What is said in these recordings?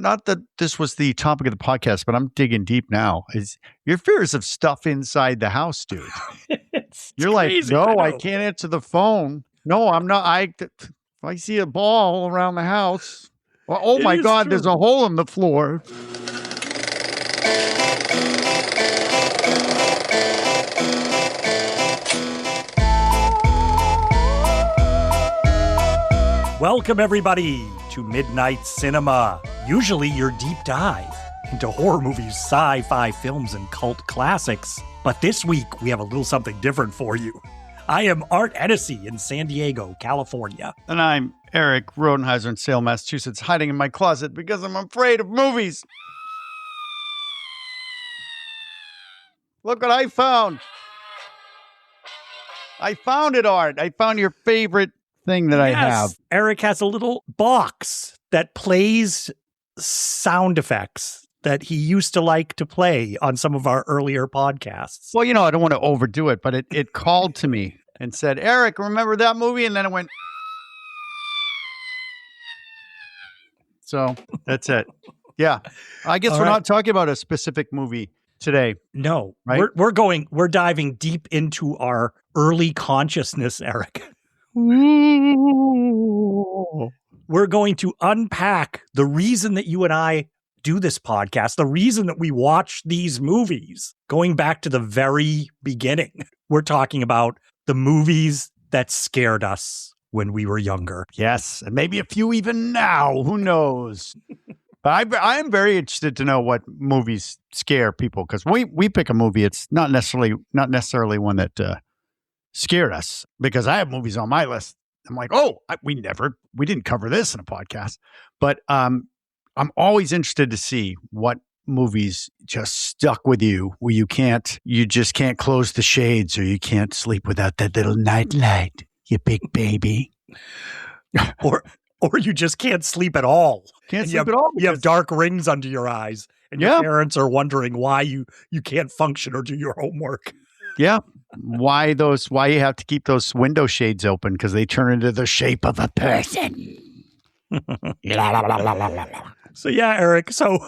not that this was the topic of the podcast, but I'm digging deep now. Is your fears of stuff inside the house, dude? You're crazy, like, no, I can't answer the phone. No, I'm not. If I see a ball around the house. Well, oh my God, true. there's a hole in the floor. Welcome, everybody, to Midnight Cinema, usually your deep dive into horror movies, sci-fi films, and cult classics. But this week, we have a little something different for you. I am Art Hennessy in San Diego, California. And I'm Erik Rodenheiser in Salem, Massachusetts, hiding in my closet because I'm afraid of movies. Look what I found. I found it, Art. I found your favorite thing that I have. Erik has a little box that plays sound effects that he used to like to play on some of our earlier podcasts. Well, I don't want to overdo it, but it called to me and said, Erik, remember that movie? And then it went. So that's it. Yeah. I guess we're not talking about a specific movie today. No, right? We're diving deep into our early consciousness, Erik. We're going to unpack the reason that you and I do this podcast, the reason that we watch these movies, going back to the very beginning. We're talking about the movies that scared us when we were younger. Yes, and maybe a few even now. Who knows? But I'm very interested to know what movies scare people, because we pick a movie. It's not necessarily one that scared us, because I have movies on my list. I'm like, we didn't cover this in a podcast. But I'm always interested to see what movies just stuck with you, where you just can't close the shades, or you can't sleep without that little night light, you big baby. or you just can't sleep at all. Can't sleep at all. You have dark rings under your eyes, and your parents are wondering why you can't function or do your homework. Yeah. Why you have to keep those window shades open, because they turn into the shape of a person. So yeah, Erik. So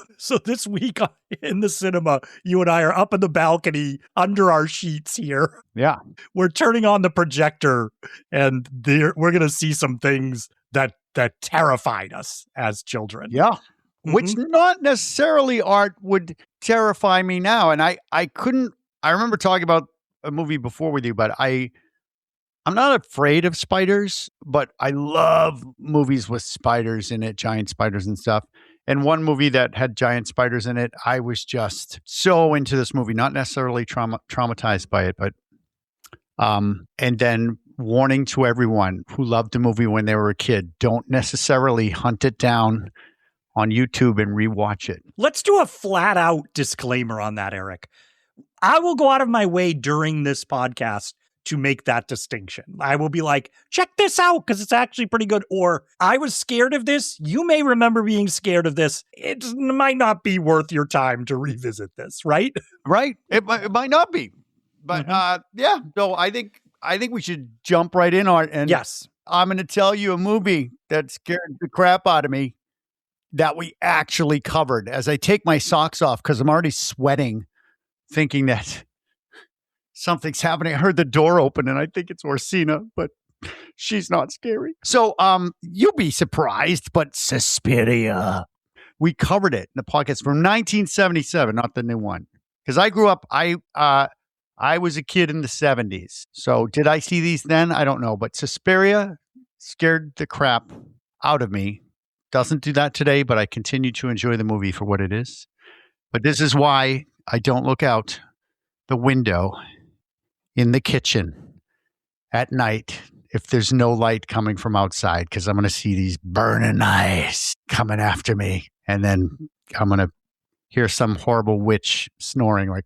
this week in the cinema, you and I are up in the balcony under our sheets here. Yeah. We're turning on the projector, and we're going to see some things that terrified us as children. Yeah. Mm-hmm. Which not necessarily, Art, would terrify me now. And I remember talking about a movie before with you, but I'm not afraid of spiders, but I love movies with spiders in it, giant spiders and stuff. And one movie that had giant spiders in it, I was just so into this movie, not necessarily traumatized by it, but and then warning to everyone who loved the movie when they were a kid, don't necessarily hunt it down on YouTube and rewatch it. Let's do a flat out disclaimer on that, Erik. I will go out of my way during this podcast to make that distinction. I will be like, check this out, because it's actually pretty good. Or I was scared of this. You may remember being scared of this. It might not be worth your time to revisit this, right? Right. It might not be. But yeah, no, I think we should jump right in, Art. And yes, I'm going to tell you a movie that scared the crap out of me that we actually covered, as I take my socks off because I'm already sweating, thinking that something's happening. I heard the door open and I think it's Orsina, but she's not scary. So you'll be surprised, but Suspiria. We covered it in the podcast from 1977, not the new one. Because I grew up, I was a kid in the 70s. So did I see these then? I don't know. But Suspiria scared the crap out of me. Doesn't do that today, but I continue to enjoy the movie for what it is. But this is why I don't look out the window in the kitchen at night if there's no light coming from outside, because I'm going to see these burning eyes coming after me. And then I'm going to hear some horrible witch snoring like.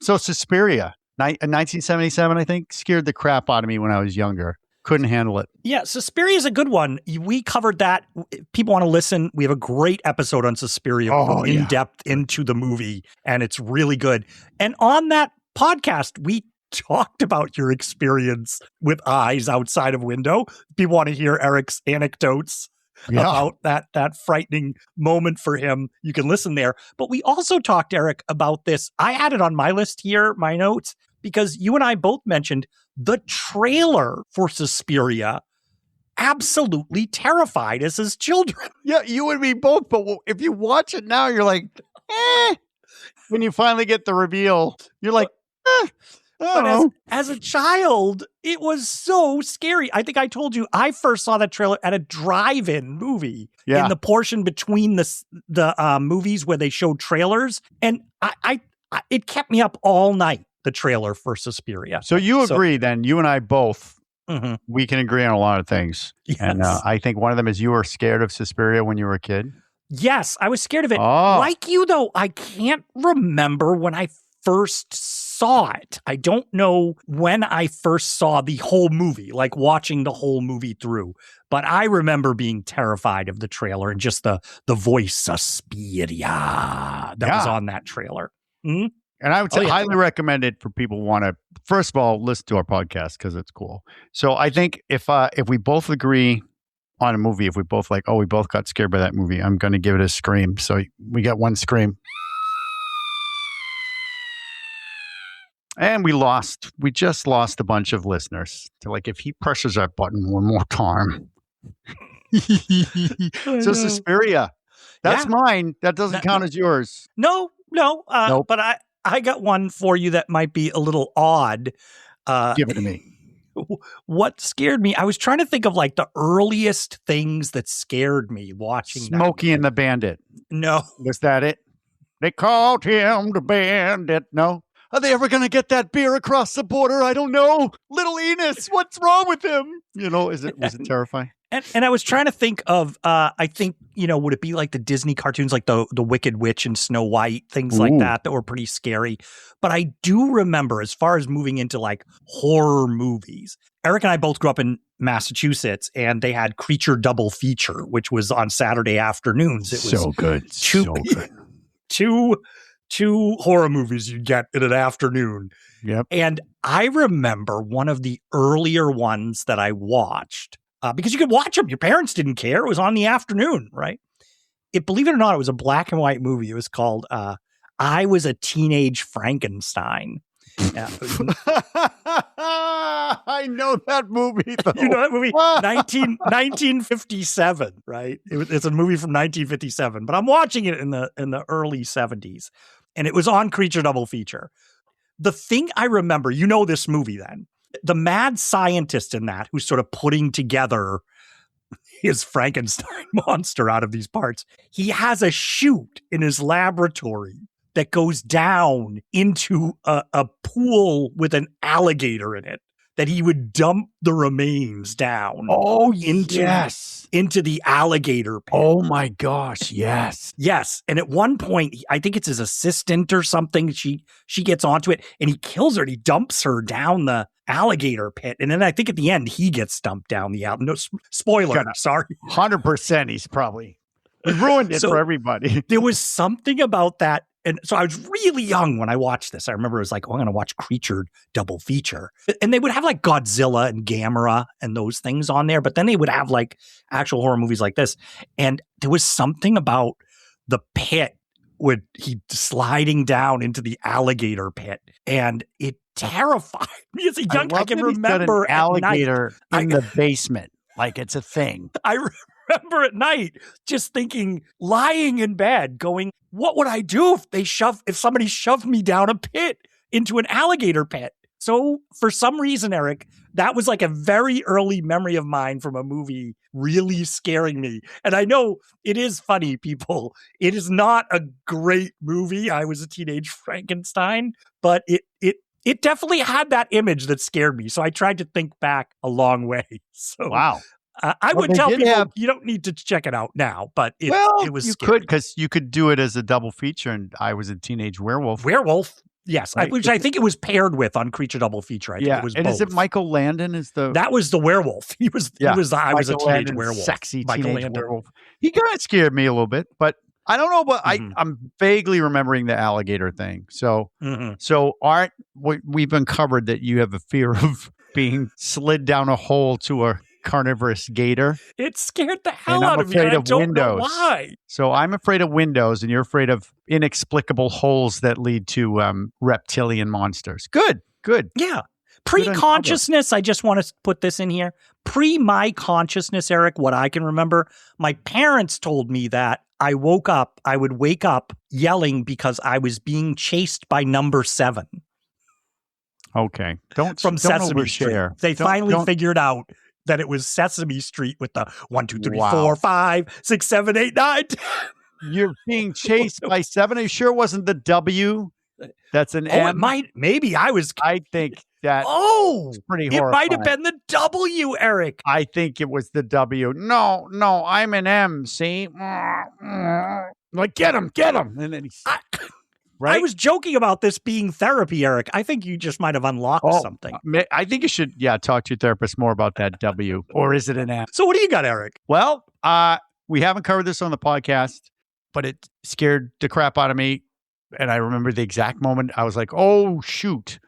So Suspiria, 1977, I think, scared the crap out of me when I was younger. Couldn't handle it. Yeah, Suspiria is a good one. We covered that. If people want to listen, we have a great episode on Suspiria, in depth into the movie, and it's really good. And on that podcast, we talked about your experience with eyes outside of window. If you want to hear Erik's anecdotes about that frightening moment for him, you can listen there. But we also talked, Erik, about this. I had it on my list here, my notes, because you and I both mentioned the trailer for Suspiria absolutely terrified us as children. Yeah, you and me both. But if you watch it now, you're like, eh. When you finally get the reveal, you're like, eh. But as a child, it was so scary. I think I told you I first saw that trailer at a drive-in movie in the portion between the movies where they showed trailers, and I it kept me up all night. The trailer for Suspiria. So you agree then? You and I both. We can agree on a lot of things, and I think one of them is you were scared of Suspiria when you were a kid. Yes, I was scared of it. Like you, though, I can't remember when I first saw it. I don't know when I first saw the whole movie, like watching the whole movie through. But I remember being terrified of the trailer and just the voice Suspiria that was on that trailer. Mm-hmm. And I would say highly recommend it for people who want to, first of all, listen to our podcast because it's cool. So I think if we both agree on a movie, if we both like, we both got scared by that movie, I'm going to give it a scream. So we got one scream. And we just lost a bunch of listeners. So like, if he presses that button one more time. So Suspiria, that's mine. That doesn't count as yours. No. Nope. But I got one for you that might be a little odd. Give it to me. What scared me? I was trying to think of like the earliest things that scared me watching Smokey and the Bandit. No. Was that it? They called him the Bandit. No. Are they ever going to get that beer across the border? I don't know. Little Enos, what's wrong with him? Was it terrifying? And I was trying to think of, I think, would it be like the Disney cartoons, like the Wicked Witch and Snow White, things like that were pretty scary. But I do remember, as far as moving into like horror movies, Erik and I both grew up in Massachusetts, and they had Creature Double Feature, which was on Saturday afternoons. It was so good. So good. Two horror movies you'd get in an afternoon. Yep. And I remember one of the earlier ones that I watched, because you could watch them. Your parents didn't care. It was on the afternoon, right? Believe it or not, it was a black and white movie. It was called I Was a Teenage Frankenstein. I know that movie, though. You know that movie? 1957, right? It's a movie from 1957, but I'm watching it in the early 70s. And it was on Creature Double Feature. The thing I remember, this movie then, the mad scientist in that who's sort of putting together his Frankenstein monster out of these parts, he has a chute in his laboratory that goes down into a pool with an alligator in it that he would dump the remains down. Oh, into the alligator pit. Oh my gosh, yes. Yes. And at one point, I think it's his assistant or something, she gets onto it and he kills her and he dumps her down the alligator pit. And then I think at the end, he gets dumped down the alligator. No, spoiler, sorry. 100% he's probably ruined it for everybody. There was something about that. And so I was really young when I watched this. I remember it was like, I'm going to watch Creature Double Feature. And they would have like Godzilla and Gamera and those things on there. But then they would have like actual horror movies like this. And there was something about the pit with he sliding down into the alligator pit. And it terrified me as a young kid. I can remember an alligator in the basement. Like it's a thing. I remember at night just thinking, lying in bed, going, what would I do if somebody shoved me down a pit into an alligator pit? So for some reason, Erik, that was like a very early memory of mine from a movie really scaring me. And I know it is funny, people. It is not a great movie. I Was a Teenage Frankenstein, but it definitely had that image that scared me. So I tried to think back a long way. So wow. I would tell people you don't need to check it out now, but it was you scary. Could, because you could do it as a double feature, and I Was a Teenage Werewolf. Yes, right? Which I think it was paired with on Creature Double Feature. I think it was both. Is it Michael Landon? That was the werewolf. He was I Was a Teenage Werewolf. Sexy Michael teenage werewolf. He kind of scared me a little bit, but I don't know, but Mhm. I'm vaguely remembering the alligator thing. So, Mhm. so Art, we've uncovered that you have a fear of being slid down a hole to a carnivorous gator, It scared the and hell I'm out of me, and afraid I of don't know windows. why. So I'm afraid of windows, and you're afraid of inexplicable holes that lead to reptilian monsters. Good, good, Yeah. good uncover. Pre-consciousness, I just want to put this in here. Pre my consciousness, Eric, what I can remember, my parents told me that I would wake up yelling because I was being chased by number 7 Okay, from don't Sesame Street. overshare. They finally Don't. figured out that it was Sesame Street with the 1, 2, 3, 4, Wow. 5, 6, 7, 8, 9. You're being chased by 7. Are you sure it wasn't the W? That's an Oh, it M. might. Maybe I was. I think that's Oh, pretty it might have horrifying. been the W, Eric. I think it was the W. No, I'm an M. See, like get him, and then he's I right. was joking about this being therapy, Eric. I think you just might have unlocked something. I think you should, talk to your therapist more about that W, or is it an M? So what do you got, Eric? Well, we haven't covered this on the podcast, but it scared the crap out of me. And I remember the exact moment I was like, oh, shoot.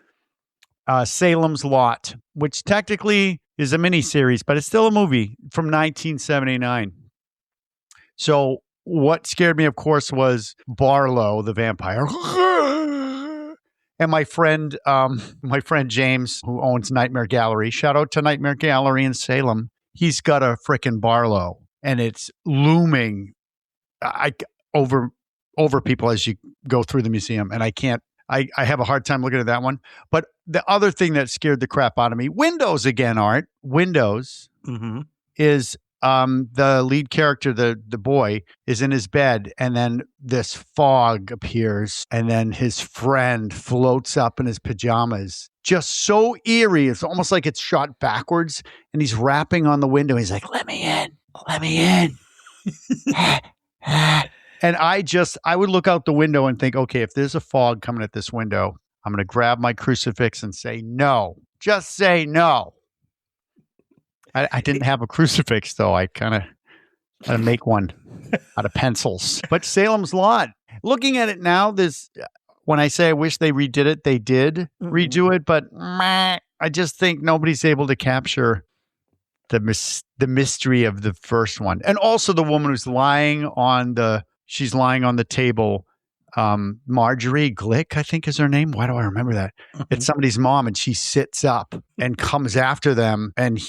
Salem's Lot, which technically is a miniseries, but it's still a movie from 1979. So what scared me, of course, was Barlow, the vampire. And my friend James, who owns Nightmare Gallery, shout out to Nightmare Gallery in Salem. He's got a frickin' Barlow, and it's looming over people as you go through the museum. And I have a hard time looking at that one. But the other thing that scared the crap out of me, Windows again, Art. Windows is the lead character, the boy, is in his bed, and then this fog appears, and then his friend floats up in his pajamas. Just so eerie. It's almost like it's shot backwards, and he's rapping on the window. He's like, let me in. Let me in. And I would look out the window and think, okay, if there's a fog coming at this window, I'm going to grab my crucifix and say no. Just say no. I didn't have a crucifix, though. I kind of had to make one out of pencils. But Salem's Lot, looking at it now, when I say I wish they redid it, they did redo it. But I just think nobody's able to capture the mystery of the first one. And also the woman who's lying on the table. Marjorie Glick, I think is her name. Why do I remember that? It's somebody's mom, and she sits up and comes after them. And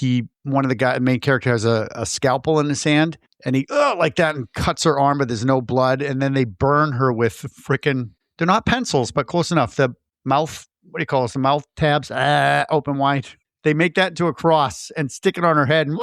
main character has a scalpel in his hand, and he like that and cuts her arm, but there's no blood. And then they burn her with frickin', they're not pencils, but close enough. The mouth, what do you call this? The mouth tabs, open wide. They make that into a cross and stick it on her head. And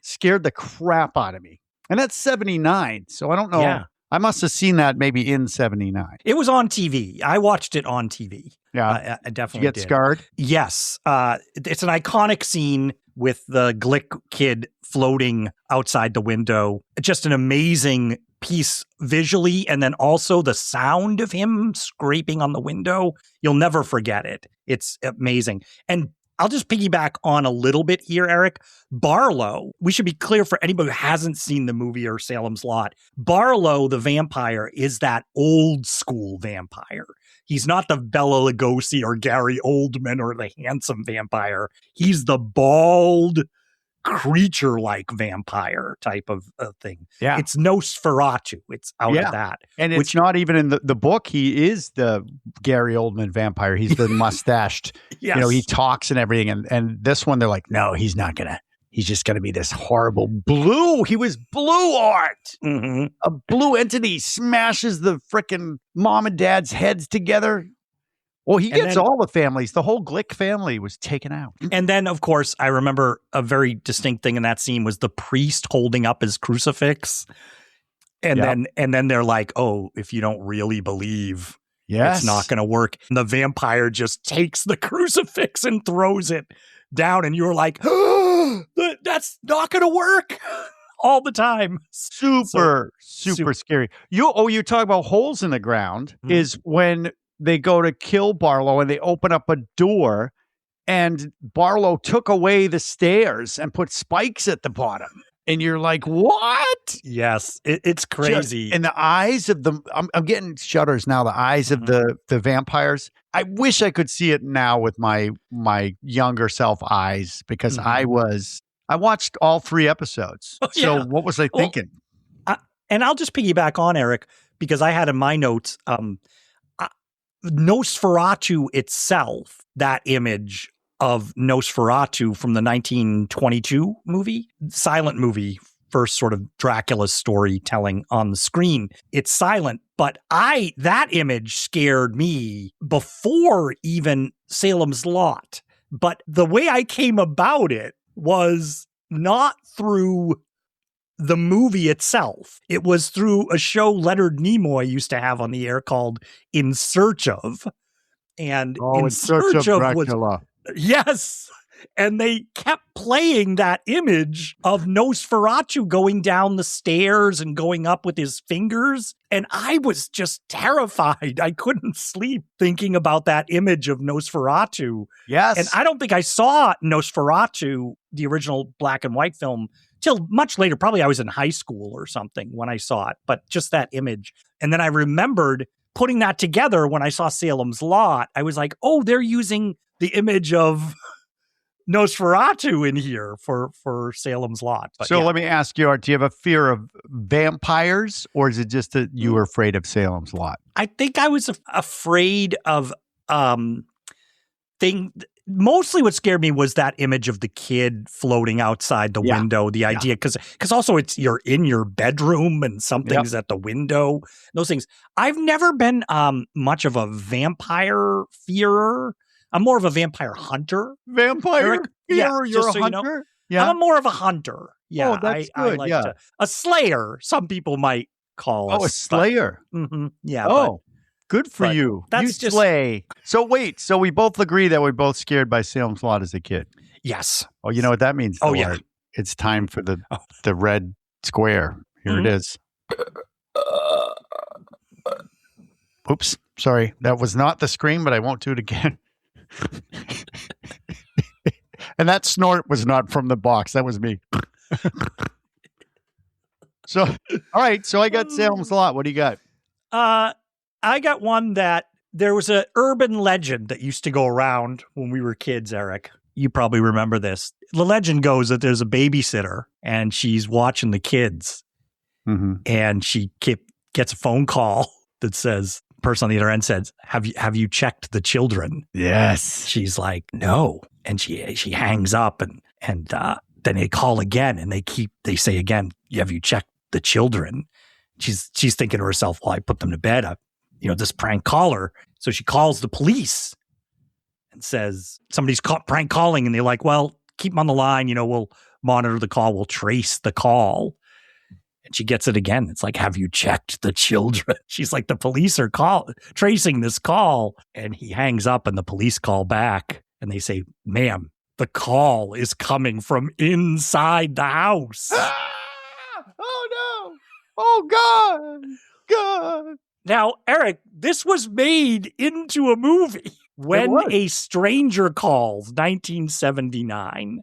scared the crap out of me. And that's 79. So I don't know. Yeah. I must have seen that maybe in 79. It was on TV. I watched it on TV. Yeah. I definitely did. Did you get scarred? Yes. It's an iconic scene with the Glick kid floating outside the window. Just an amazing piece visually, and then also the sound of him scraping on the window. You'll never forget it. It's amazing. And I'll just piggyback on a little bit here, Eric. Barlow, we should be clear for anybody who hasn't seen the movie or Salem's Lot. Barlow, the vampire, is that old school vampire. He's not the Bela Lugosi or Gary Oldman or the handsome vampire. He's the bald, creature-like vampire type of thing. Yeah. It's Nosferatu. It's out of that. And it's not even in the book. He is the Gary Oldman vampire. He's the mustached, yes. He talks and everything. And this one, they're like, no, he's not going to. He's just going to be this horrible blue. He was blue, Art. A blue entity smashes the frickin' mom and dad's heads together. Well, he gets all the families. The whole Glick family was taken out. And then, of course, I remember a very distinct thing in that scene was the priest holding up his crucifix. And then they're like, oh, if you don't really believe, it's not going to work. And the vampire just takes the crucifix and throws it down. And you're like, oh, that's not going to work. All the time. Super scary. You talk about holes in the ground is when they go to kill Barlow and they open up a door, and Barlow took away the stairs and put spikes at the bottom. And you're like, what? Yes, it's crazy. And the eyes of the, I'm getting shudders now. The eyes of the vampires. I wish I could see it now with my younger self eyes, because I watched all 3 episodes. Oh, So yeah. what was I thinking? And I'll just piggyback on Erik, because I had in my notes, Nosferatu itself, that image of Nosferatu from the 1922 movie, silent movie, first sort of Dracula storytelling on the screen. It's silent, but that image scared me before even Salem's Lot. But the way I came about it was not through the movie itself. It was through a show Leonard Nimoy used to have on the air called In Search Of. And In Search of Dracula. Yes. And they kept playing that image of Nosferatu going down the stairs and going up with his fingers. And I was just terrified. I couldn't sleep thinking about that image of Nosferatu. Yes. And I don't think I saw Nosferatu, the original black and white film, till much later. Probably I was in high school or something when I saw it, but just that image. And then I remembered putting that together when I saw Salem's Lot. I was like, oh, they're using the image of Nosferatu in here for Salem's Lot. But so let me ask you, Art, do you have a fear of vampires, or is it just that you were afraid of Salem's Lot? I think I was afraid of mostly what scared me was that image of the kid floating outside the window, the idea, because also you're in your bedroom and something's at the window, those things. I've never been much of a vampire fearer. I'm more of a vampire hunter. Vampire fearer? You're a hunter? You know, yeah. I'm more of a hunter. Yeah. Oh, that's good. I like a slayer, some people might call us. Oh, a slayer. Yeah. Oh, good for you. That's you slay. So wait, so we both agree that we're both scared by Salem's Lot as a kid? Yes. Oh, you know what that means? Oh, yeah. It's time for the red square. Here it is. Oops. Sorry. That was not the scream, but I won't do it again. And that snort was not from the box. That was me. So, all right. So I got Salem's Lot. What do you got? I got one that there was an urban legend that used to go around when we were kids, Erik. You probably remember this. The legend goes that there's a babysitter and she's watching the kids, and she gets a phone call that says, person on the other end says, have you checked the children? Yes. She's like, no. And she hangs up and then they call again and they say again, have you checked the children? She's thinking to herself, well, I put them to bed. This prank caller. So she calls the police and says, somebody's prank calling. And they're like, well, keep them on the line. We'll monitor the call. We'll trace the call. And she gets it again. It's like, have you checked the children? She's like, the police are tracing this call. And he hangs up and the police call back and they say, ma'am, the call is coming from inside the house. Oh, no. Oh, God. Now, Erik, this was made into a movie. When a Stranger Calls, 1979.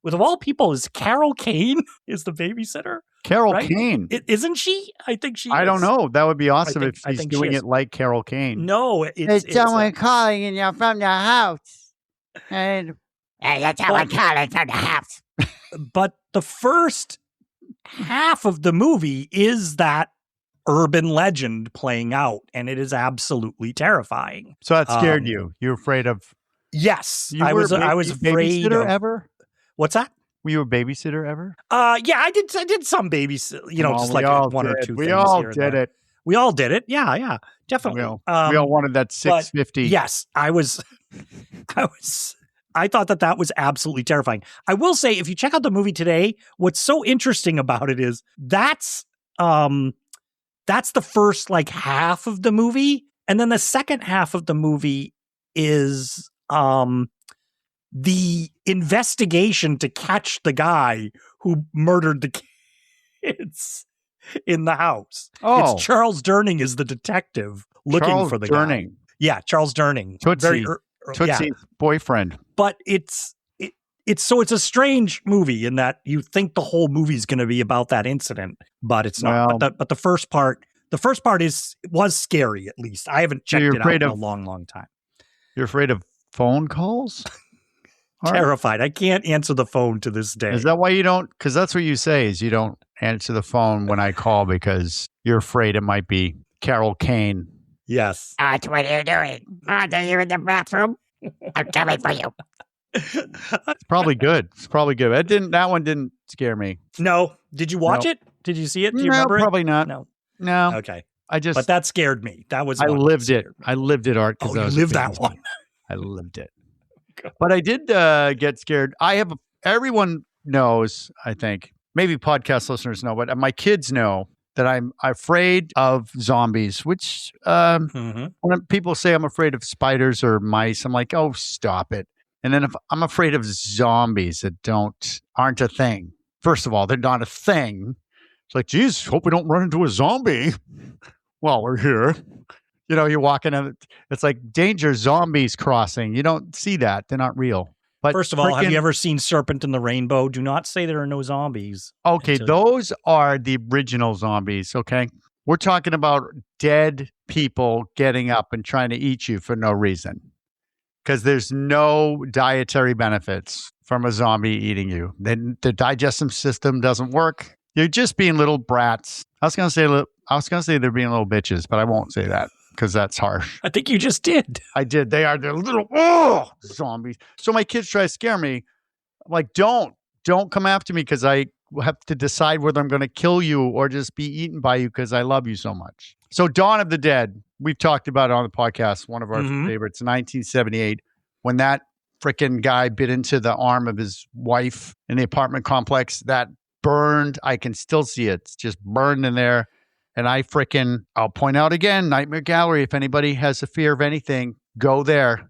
With, of all people, is Carol Kane is the babysitter? Carol Kane. Isn't she? I think she is. I don't know. That would be awesome if she's doing it like Carol Kane. No. It's someone calling and you're from the house. And it's someone calling from the house. But the first half of the movie is that urban legend playing out, and it is absolutely terrifying. So that scared you. You're afraid of... Yes. I was afraid babysitter ever? What's that? Were you a babysitter ever? Yeah, I did some babysitting, just like one or two things. We all did it. We all did it. Yeah, definitely. We all wanted that 650. Yes, I thought that was absolutely terrifying. I will say, if you check out the movie today, what's so interesting about it is that's the first half of the movie, and then the second half of the movie is the investigation to catch the guy who murdered the kids in the house. Oh. It's Charles Durning is the detective looking for the guy. Yeah, Charles Durning. Tootsie's boyfriend. But it's a strange movie in that you think the whole movie is going to be about that incident, but it's not. Well, But the first part was scary. At least I haven't checked it out in a long time. You're afraid of phone calls? Terrified. I can't answer the phone to this day. Is that why you don't? Because that's what you say is you don't answer the phone when I call because you're afraid it might be Carol Kane. Yes. What are you doing? Are you in the bathroom? I'm coming for you. It's probably good. That one didn't scare me. No. Did you watch it? Did you see it? Do you remember probably it? not. No. Okay. But that scared me. That was. I lived it, Art. Oh, you lived that one. I lived it. But I did get scared. Everyone knows, I think, maybe podcast listeners know, but my kids know that I'm afraid of zombies, which when people say I'm afraid of spiders or mice, I'm like, oh, stop it. And then if I'm afraid of zombies that aren't a thing. First of all, they're not a thing. It's like, geez, hope we don't run into a zombie while we're here. You know, you're walking and it's like danger zombies crossing. You don't see that. They're not real. But first of all, have you ever seen Serpent in the Rainbow? Do not say there are no zombies. Okay, those are the original zombies, okay? We're talking about dead people getting up and trying to eat you for no reason. Because there's no dietary benefits from a zombie eating you. Then the digestive system doesn't work. You're just being little brats. I was gonna say they're being little bitches, but I won't say that because that's harsh. I think you just did. I did. They're little zombies. So my kids try to scare me. I'm like, don't come after me because I have to decide whether I'm going to kill you or just be eaten by you because I love you so much. So Dawn of the Dead, we've talked about it on the podcast. One of our favorites, 1978, when that freaking guy bit into the arm of his wife in the apartment complex. That burned. I can still see it. It's just burned in there. And I'll point out again, Nightmare Gallery. If anybody has a fear of anything, go there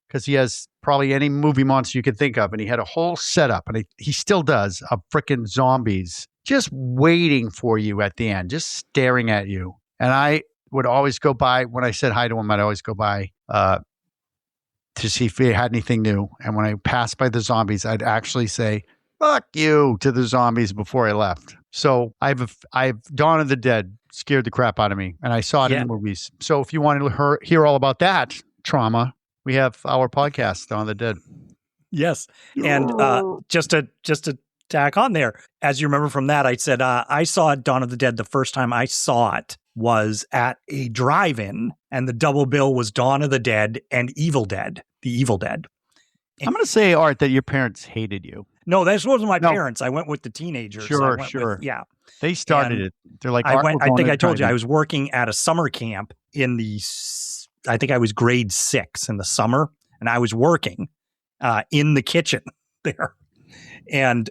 because he has probably any movie monster you can think of. And he had a whole setup, and he still does, of freaking zombies just waiting for you at the end, just staring at you. And I would always go by, when I said hi to him, I'd always go by to see if he had anything new. And when I passed by the zombies, I'd actually say, fuck you to the zombies before I left. So I've Dawn of the Dead scared the crap out of me, and I saw it in the movies. So if you want to hear all about that trauma, we have our podcast, Dawn of the Dead. Yes. And just to tack on there, as you remember from that, I said I saw Dawn of the Dead the first time I saw it was at a drive-in, and the double bill was Dawn of the Dead and Evil Dead, the Evil Dead. I'm going to say, Art, that your parents hated you. No, this wasn't my parents. I went with the teenagers. Sure. Yeah. They started it. They're like, I think I told you, I was working at a summer camp I think I was grade 6 in the summer, and I was working in the kitchen there. And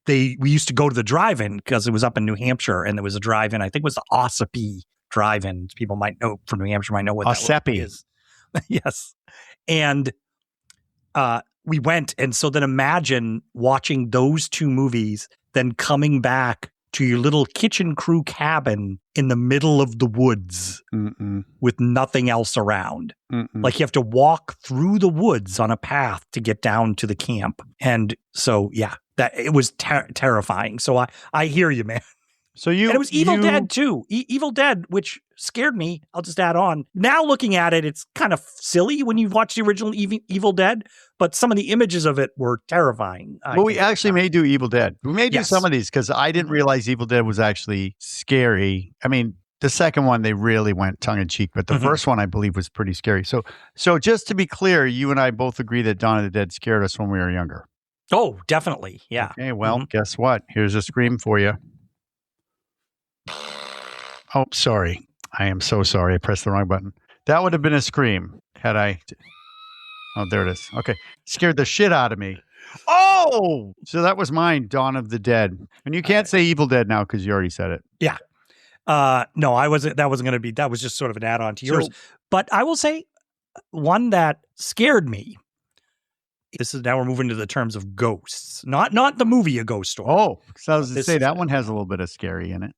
we used to go to the drive-in because it was up in New Hampshire, and there was a drive-in. I think it was the Ossipee drive-in. People might know from New Hampshire might know what that is. Yes. And we went, and so then imagine watching those two movies, then coming back to your little kitchen crew cabin in the middle of the woods with nothing else around. Like you have to walk through the woods on a path to get down to the camp. And so, yeah, that it was terrifying. So I hear you, man. So and it was Evil Dead too. Evil Dead, which scared me. I'll just add on. Now looking at it, it's kind of silly when you watch the original Evil Dead, but some of the images of it were terrifying. Well, we actually may do Evil Dead. We may do some of these because I didn't realize Evil Dead was actually scary. I mean, the second one, they really went tongue in cheek, but the first one, I believe, was pretty scary. So just to be clear, you and I both agree that Dawn of the Dead scared us when we were younger. Oh, definitely. Yeah. Okay, well, guess what? Here's a scream for you. Oh, sorry. I am so sorry. I pressed the wrong button. That would have been a scream had I... Oh, there it is. Okay. Scared the shit out of me. Oh! So that was mine, Dawn of the Dead. And you can't say Evil Dead now because you already said it. Yeah. No, I wasn't. That wasn't going to be... That was just sort of an add-on to yours. But I will say one that scared me. This is now we're moving to the terms of ghosts. Not the movie A Ghost Story. Oh, so I was going to say that one has a little bit of scary in it.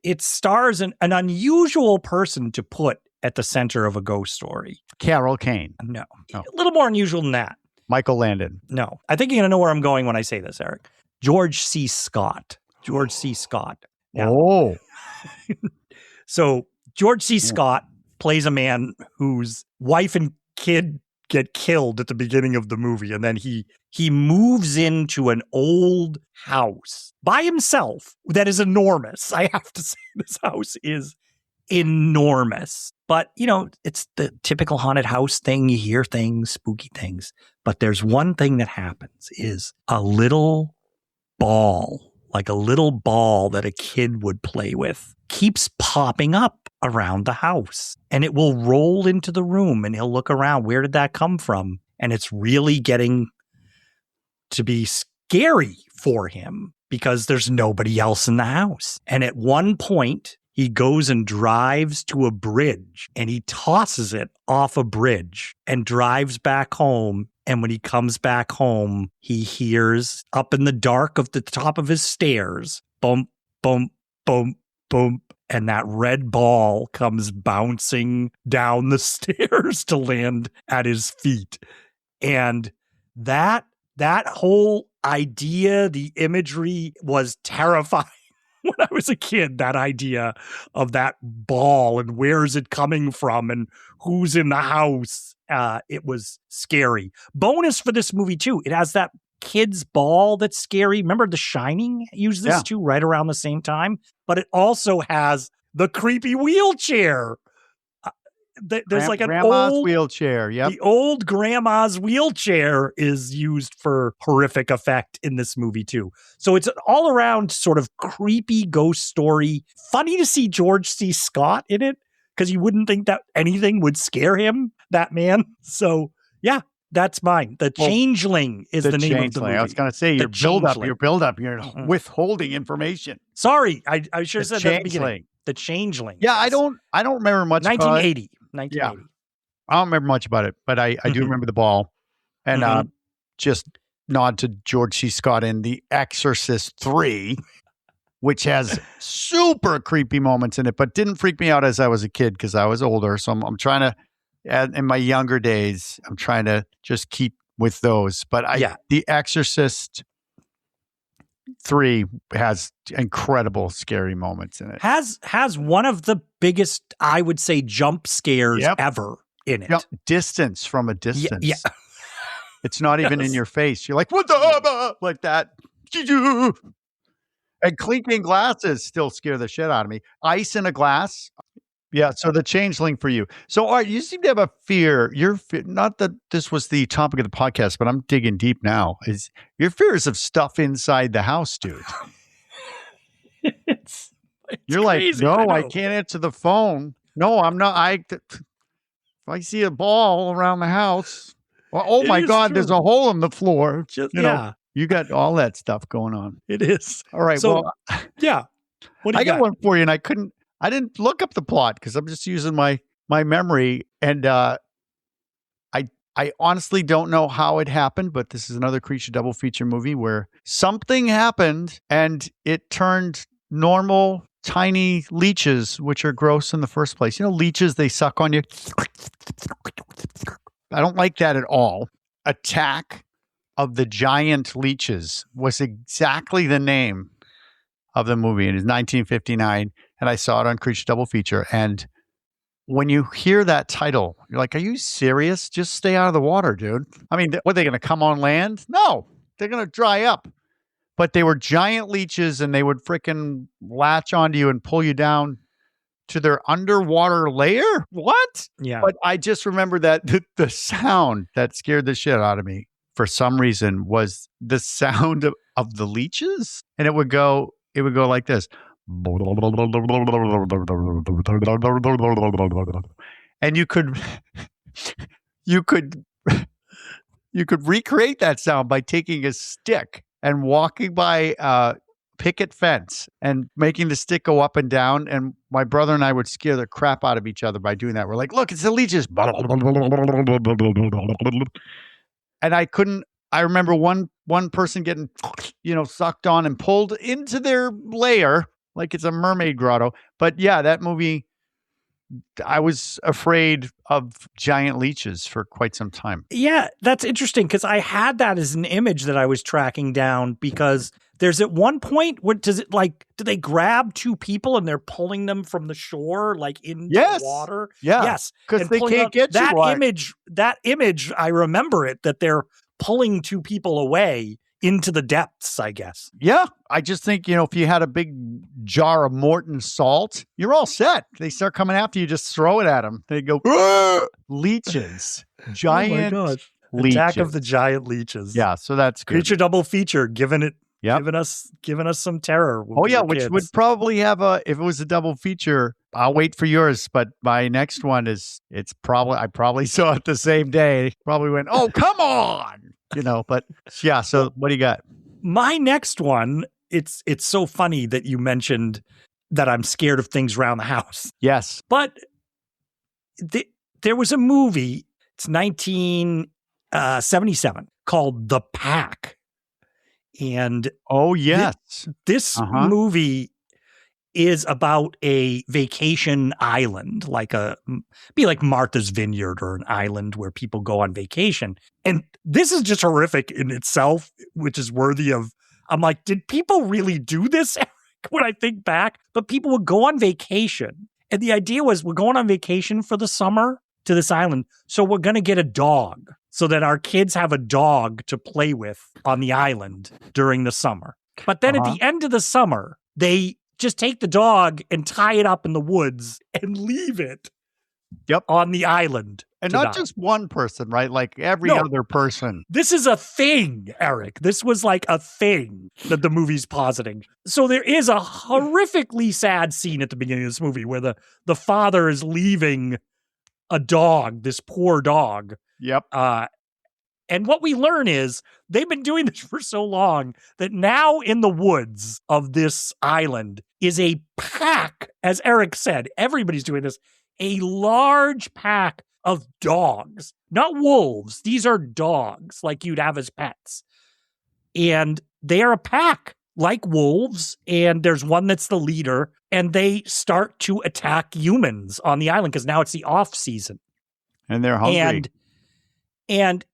It stars an unusual person to put at the center of a ghost story. Carol Kane. No. A little more unusual than that. Michael Landon. No. I think you're going to know where I'm going when I say this, Eric. George C. Scott. George C. Scott. Now, Oh. so George C. Scott plays a man whose wife and kid get killed at the beginning of the movie. And then he moves into an old house by himself that is enormous. I have to say, this house is enormous. But, you know, it's the typical haunted house thing. You hear things, spooky things. But there's one thing that happens is a little ball, like a little ball that a kid would play with, keeps popping up around the house. And it will roll into the room and he'll look around. Where did that come from? And it's really getting to be scary for him because there's nobody else in the house. And at one point, he goes and drives to a bridge and he tosses it off a bridge and drives back home. And when he comes back home, he hears up in the dark of the top of his stairs, bump, bump, bump, bump. And that red ball comes bouncing down the stairs to land at his feet. And that whole idea, the imagery was terrifying. When I was a kid, that idea of that ball and where is it coming from and who's in the house, it was scary. Bonus for this movie, too, it has that kid's ball that's scary. Remember The Shining used this, too, right around the same time? But it also has the creepy wheelchair. There's like an grandma's old wheelchair. Yep. The old grandma's wheelchair is used for horrific effect in this movie too. So it's an all around sort of creepy ghost story. Funny to see George C. Scott in it because you wouldn't think that anything would scare him, that man. So yeah, that's mine. The Changeling is the name of the movie. I was going to say your build up, you're withholding information. Sorry, I should have said that at the beginning. The Changeling. Yeah, I don't remember much. 1980. Yeah. I don't remember much about it, but I do remember the ball. And just nod to George C. Scott in The Exorcist 3, which has super creepy moments in it, but didn't freak me out as I was a kid because I was older. So I'm trying to, in my younger days, I'm trying to just keep with those. But The Exorcist 3 has incredible scary moments in it. Has one of the biggest, I would say, jump scares ever in it. Distance from a distance. Yeah. It's not even in your face. You're like, what the like that. And clinking glasses still scare the shit out of me. Ice in a glass. Yeah, so the Changeling for you. So, Art, you seem to have a fear. Not that this was the topic of the podcast, but I'm digging deep now. Is your fears of stuff inside the house, dude? It's You're crazy, like, no, I can't answer the phone. No, I'm not. If I see a ball around the house, oh my God, there's a hole in the floor. You know, you got all that stuff going on. It is. All right. So, yeah. What do you got one for you, and I didn't look up the plot because I'm just using my memory, and I honestly don't know how it happened, but this is another Creature double feature movie where something happened and it turned normal tiny leeches, which are gross in the first place. You know, leeches, they suck on you. I don't like that at all. Attack of the Giant Leeches was exactly the name of the movie. It is 1959, and I saw it on Creature double feature. And when you hear that title, you're like, are you serious? Just stay out of the water, dude. I mean, what, are they going to come on land? No, they're going to dry up. But they were giant leeches, and they would freaking latch onto you and pull you down to their underwater lair. What? Yeah. But I just remember that the sound that scared the shit out of me for some reason was the sound of the leeches. And it would go like this. And you could recreate that sound by taking a stick and walking by a picket fence and making the stick go up and down. And my brother and I would scare the crap out of each other by doing that. We're like, look, it's the leeches. And I remember one person getting, sucked on and pulled into their lair like it's a mermaid grotto. But yeah, that movie I was afraid of giant leeches for quite some time. Yeah, that's interesting because I had that as an image that I was tracking down because there's at one point where do they grab two people and they're pulling them from the shore into the water? Yeah. Yes. Because they can't get that you. That image, I remember it, that they're pulling two people away into the depths, I guess. Yeah. I just think, if you had a big jar of Morton salt, you're all set. They start coming after you, just throw it at them. They go, leeches. Giant leeches. Attack of the giant leeches. Yeah, so that's good. Creature double feature, giving us some terror. Which would probably have if it was a double feature. I'll wait for yours, but my next one I probably saw it the same day. Probably went, oh, come on. But yeah, so what do you got? My next one, it's so funny that you mentioned that I'm scared of things around the house. Yes. But there was a movie, it's 1977, called The Pack. And oh, yes. This movie is about a vacation island, be like Martha's Vineyard or an island where people go on vacation. And this is just horrific in itself, which is worthy of, I'm like, did people really do this, Eric, when I think back? But people would go on vacation. And the idea was, we're going on vacation for the summer to this island. So we're going to get a dog so that our kids have a dog to play with on the island during the summer. But then at the end of the summer, they just take the dog and tie it up in the woods and leave it on the island. And not just one person, right? Like every other person. This is a thing, Eric. This was like a thing that the movie's positing. So there is a horrifically sad scene at the beginning of this movie where the father is leaving a dog, this poor dog. Yep. And what we learn is they've been doing this for so long that now in the woods of this island is a pack, as Eric said, everybody's doing this, a large pack of dogs, not wolves. These are dogs like you'd have as pets. And they are a pack like wolves. And there's one that's the leader. And they start to attack humans on the island because now it's the off season. And they're hungry. And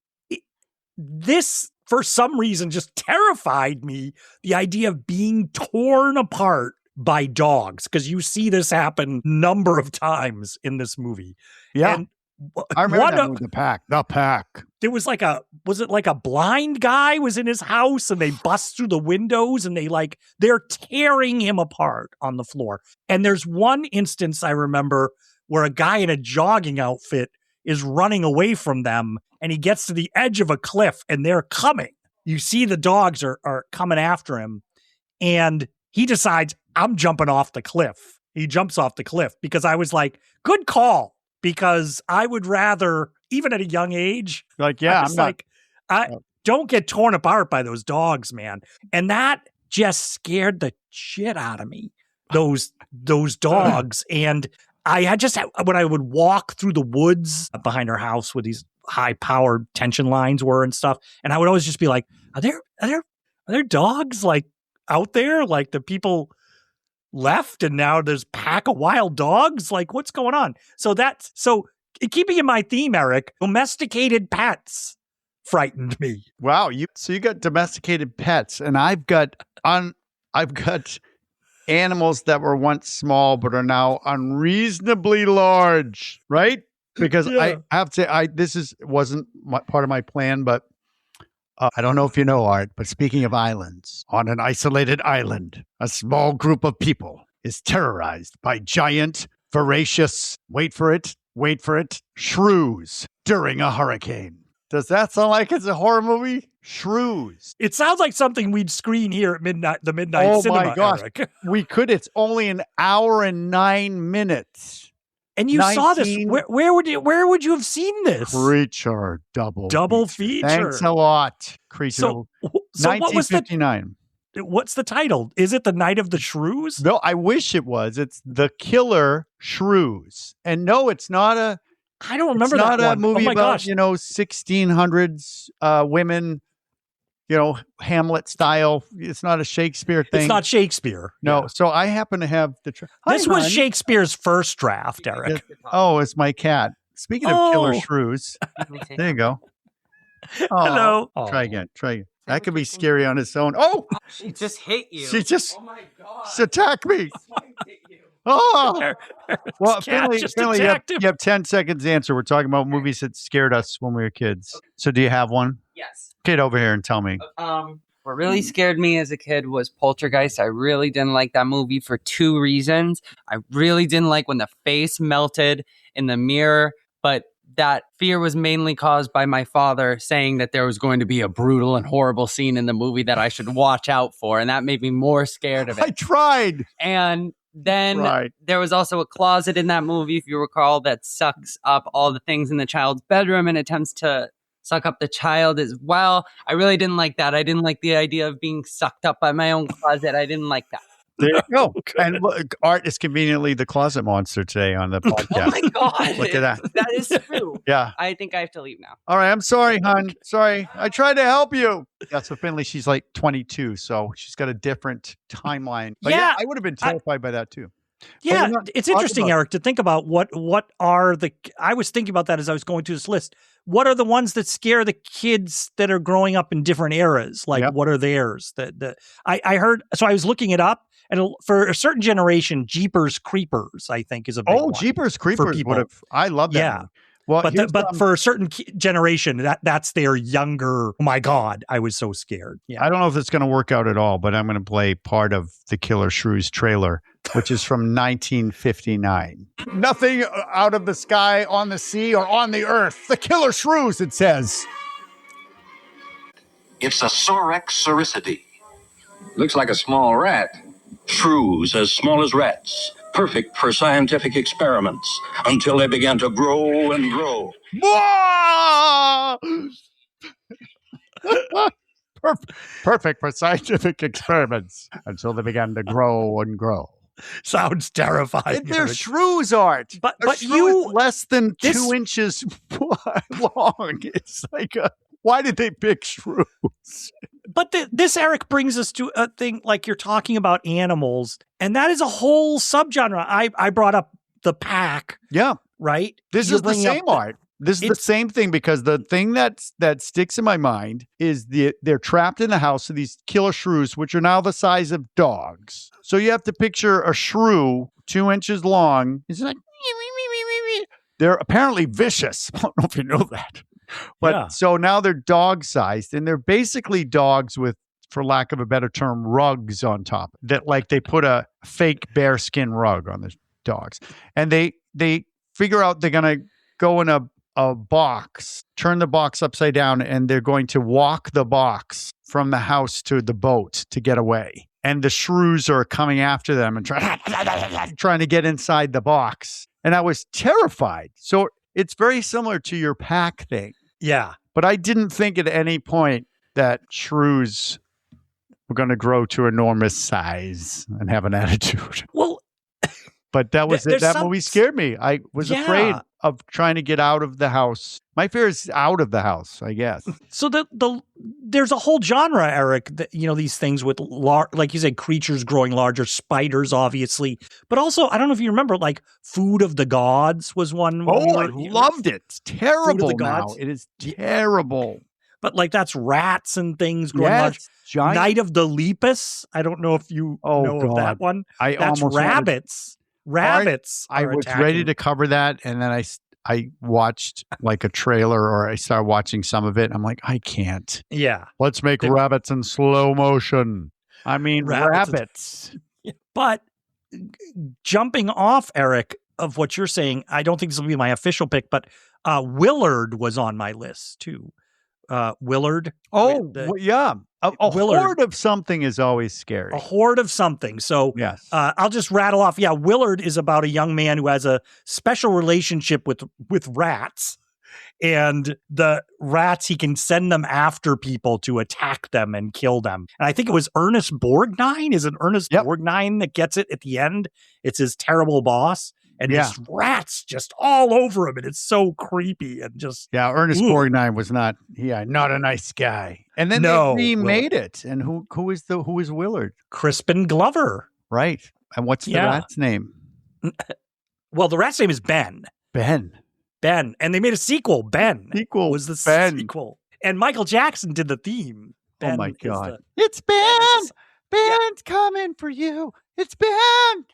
this, for some reason, just terrified me. The idea of being torn apart by dogs, because you see this happen a number of times in this movie. Yeah. And I remember that movie, The Pack. There was was it like a blind guy was in his house and they bust through the windows and they're tearing him apart on the floor. And there's one instance I remember where a guy in a jogging outfit is running away from them and he gets to the edge of a cliff and they're coming. You see the dogs are coming after him and he decides, I'm jumping off the cliff. He jumps off the cliff because I was like, good call. Because I would rather, even at a young age, I don't get torn apart by those dogs, man. And that just scared the shit out of me. Those dogs. And when I would walk through the woods behind our house where these high-powered tension lines were and stuff, and I would always just be like, are there dogs out there? Like the people left and now there's a pack of wild dogs? Like what's going on? So keeping in my theme, Eric, domesticated pets frightened me. Wow, you got domesticated pets, and I've got animals that were once small but are now unreasonably large, right? Because I have to this wasn't part of my plan, but I don't know if you know, Art, but speaking of islands, on an isolated island, a small group of people is terrorized by giant, voracious, wait for it, shrews during a hurricane. Does that sound like it's a horror movie? Shrews. It sounds like something we'd screen here at the midnight cinema, my gosh. Eric. We could. It's only an hour and 9 minutes. And you saw this. Where would you have seen this? Creature double feature. Thanks a lot, Creature. So 1959. What's the title? Is it The Night of the Shrews? No, I wish it was. It's The Killer Shrews. And no, it's not I don't remember that one. It's not a movie about, gosh. 1600s women Hamlet style. It's not a Shakespeare thing. It's not Shakespeare. No. Yeah. So I happen to have This was Shakespeare's first draft, Erik. Oh, it's my cat. Speaking of killer shrews, there you go. Oh, Hello. Try again. That could be scary on its own. Oh, she just hit you. She just oh my God. attacked me. Oh, well, Finley, you have 10 seconds to answer. We're talking about movies that scared us when we were kids. Okay. So do you have one? Yes. Get over here and tell me. What really scared me as a kid was Poltergeist. I really didn't like that movie for 2 reasons. I really didn't like when the face melted in the mirror, but that fear was mainly caused by my father saying that there was going to be a brutal and horrible scene in the movie that I should watch out for, and that made me more scared of it. I tried. And then there was also a closet in that movie, if you recall, that sucks up all the things in the child's bedroom and attempts to suck up the child as well. I really didn't like that. I didn't like the idea of being sucked up by my own closet. I didn't like that. There you go. And look, Art is conveniently the closet monster today on the podcast. Oh my God. Look at that. That is true. Yeah. I think I have to leave now. All right. I'm sorry, hon. Sorry. I tried to help you. Yeah. So Finley, she's like 22. So she's got a different timeline. But yeah, I would have been terrified by that too. Yeah. It's interesting, Erik, to think about what are I was thinking about that as I was going through this list. What are the ones that scare the kids that are growing up in different eras? Like, what are theirs? I heard, so I was looking it up. And for a certain generation, Jeepers Creepers, I think, is a big one. Jeepers Creepers would have. I love that. Yeah. Movie. Well, but for a certain generation, that's their younger. Oh my God, I was so scared. Yeah. I don't know if it's going to work out at all, but I'm going to play part of the Killer Shrews trailer, which is from 1959. Nothing out of the sky, on the sea, or on the earth. The Killer Shrews, it says. It's a Sorex soricity. Looks like a small rat. Shrews as small as rats, perfect for scientific experiments, until they began to grow and grow. Perfect for scientific experiments, until they began to grow and grow. Sounds terrifying. They're shrews, Art. But you less than 2 inches long. It's like why did they pick shrews? But this, Erik, brings us to a thing like you're talking about animals, and that is a whole subgenre. I brought up the pack. Yeah. Right? This is the same, Art. This is the same thing, because the thing that sticks in my mind is they're trapped in the house of these killer shrews, which are now the size of dogs. So you have to picture a shrew 2 inches long. It's like, they're apparently vicious. I don't know if you know that. But so now they're dog sized, and they're basically dogs with, for lack of a better term, rugs on top that, like, they put a fake bearskin rug on the dogs, and they figure out they're going to go in a box, turn the box upside down, and they're going to walk the box from the house to the boat to get away. And the shrews are coming after them and trying to get inside the box. And I was terrified. So it's very similar to your pack thing. Yeah. But I didn't think at any point that shrews were going to grow to enormous size and have an attitude. Well, but that was it. That movie scared me. I was afraid of trying to get out of the house. My fear is out of the house, I guess. So there's a whole genre, Erik, that, these things with, like you said, creatures growing larger, spiders, obviously. But also, I don't know if you remember, like, Food of the Gods was one. I loved it. It's terrible now. It is terrible. But, like, that's rats and things growing large. Giant. Night of the Lepus. I don't know if you know of that one. That's rabbits. Rabbits. I was ready to cover that, and then I watched like a trailer, or I started watching some of it. I'm like, I can't. Yeah. Let's make rabbits in slow motion. I mean, rabbits. But jumping off, Erik, of what you're saying, I don't think this will be my official pick, but Willard was on my list too. Willard. Yeah. A horde of something is always scary. A horde of something. So yes. I'll just rattle off. Yeah, Willard is about a young man who has a special relationship with rats. And the rats, he can send them after people to attack them and kill them. And I think it was Ernest Borgnine. Is it Ernest Borgnine that gets it at the end? It's his terrible boss. and there's rats just all over him, and it's so creepy and just Ernest Borgnine was not a nice guy. And then they remade it. And who is Willard? Crispin Glover. Right. And what's the rat's name? Well, the rat's name is Ben. Ben. And they made a sequel. Ben. Sequel was the sequel. And Michael Jackson did the theme. Ben, oh my God. It's Ben. Ben's coming for you. It's Ben.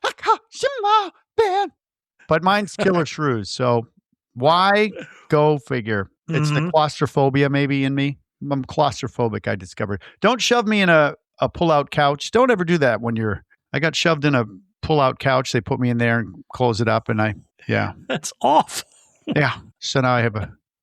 Ben. But mine's Killer Shrews. So why? Go figure. It's the claustrophobia maybe in me. I'm claustrophobic, I discovered. Don't shove me in a pull-out couch. Don't ever do that I got shoved in a pull-out couch. They put me in there and close it up, and That's awful. Yeah. So now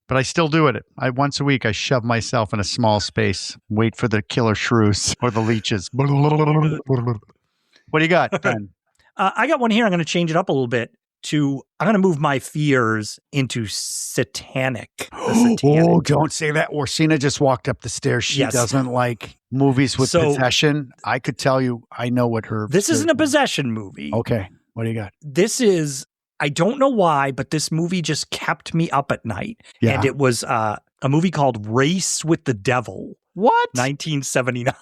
but I still do it. Once a week, I shove myself in a small space, wait for the killer shrews or the leeches. What do you got, Ben? I got one here. I'm going to change it up a little bit. I'm going to move my fears into satanic. Oh, don't say that. Orsina just walked up the stairs. She doesn't like movies with possession. I could tell you, I know what her. This isn't a possession movie. Okay. What do you got? This is, I don't know why, but this movie just kept me up at night. Yeah. And it was a movie called Race with the Devil. What? 1979.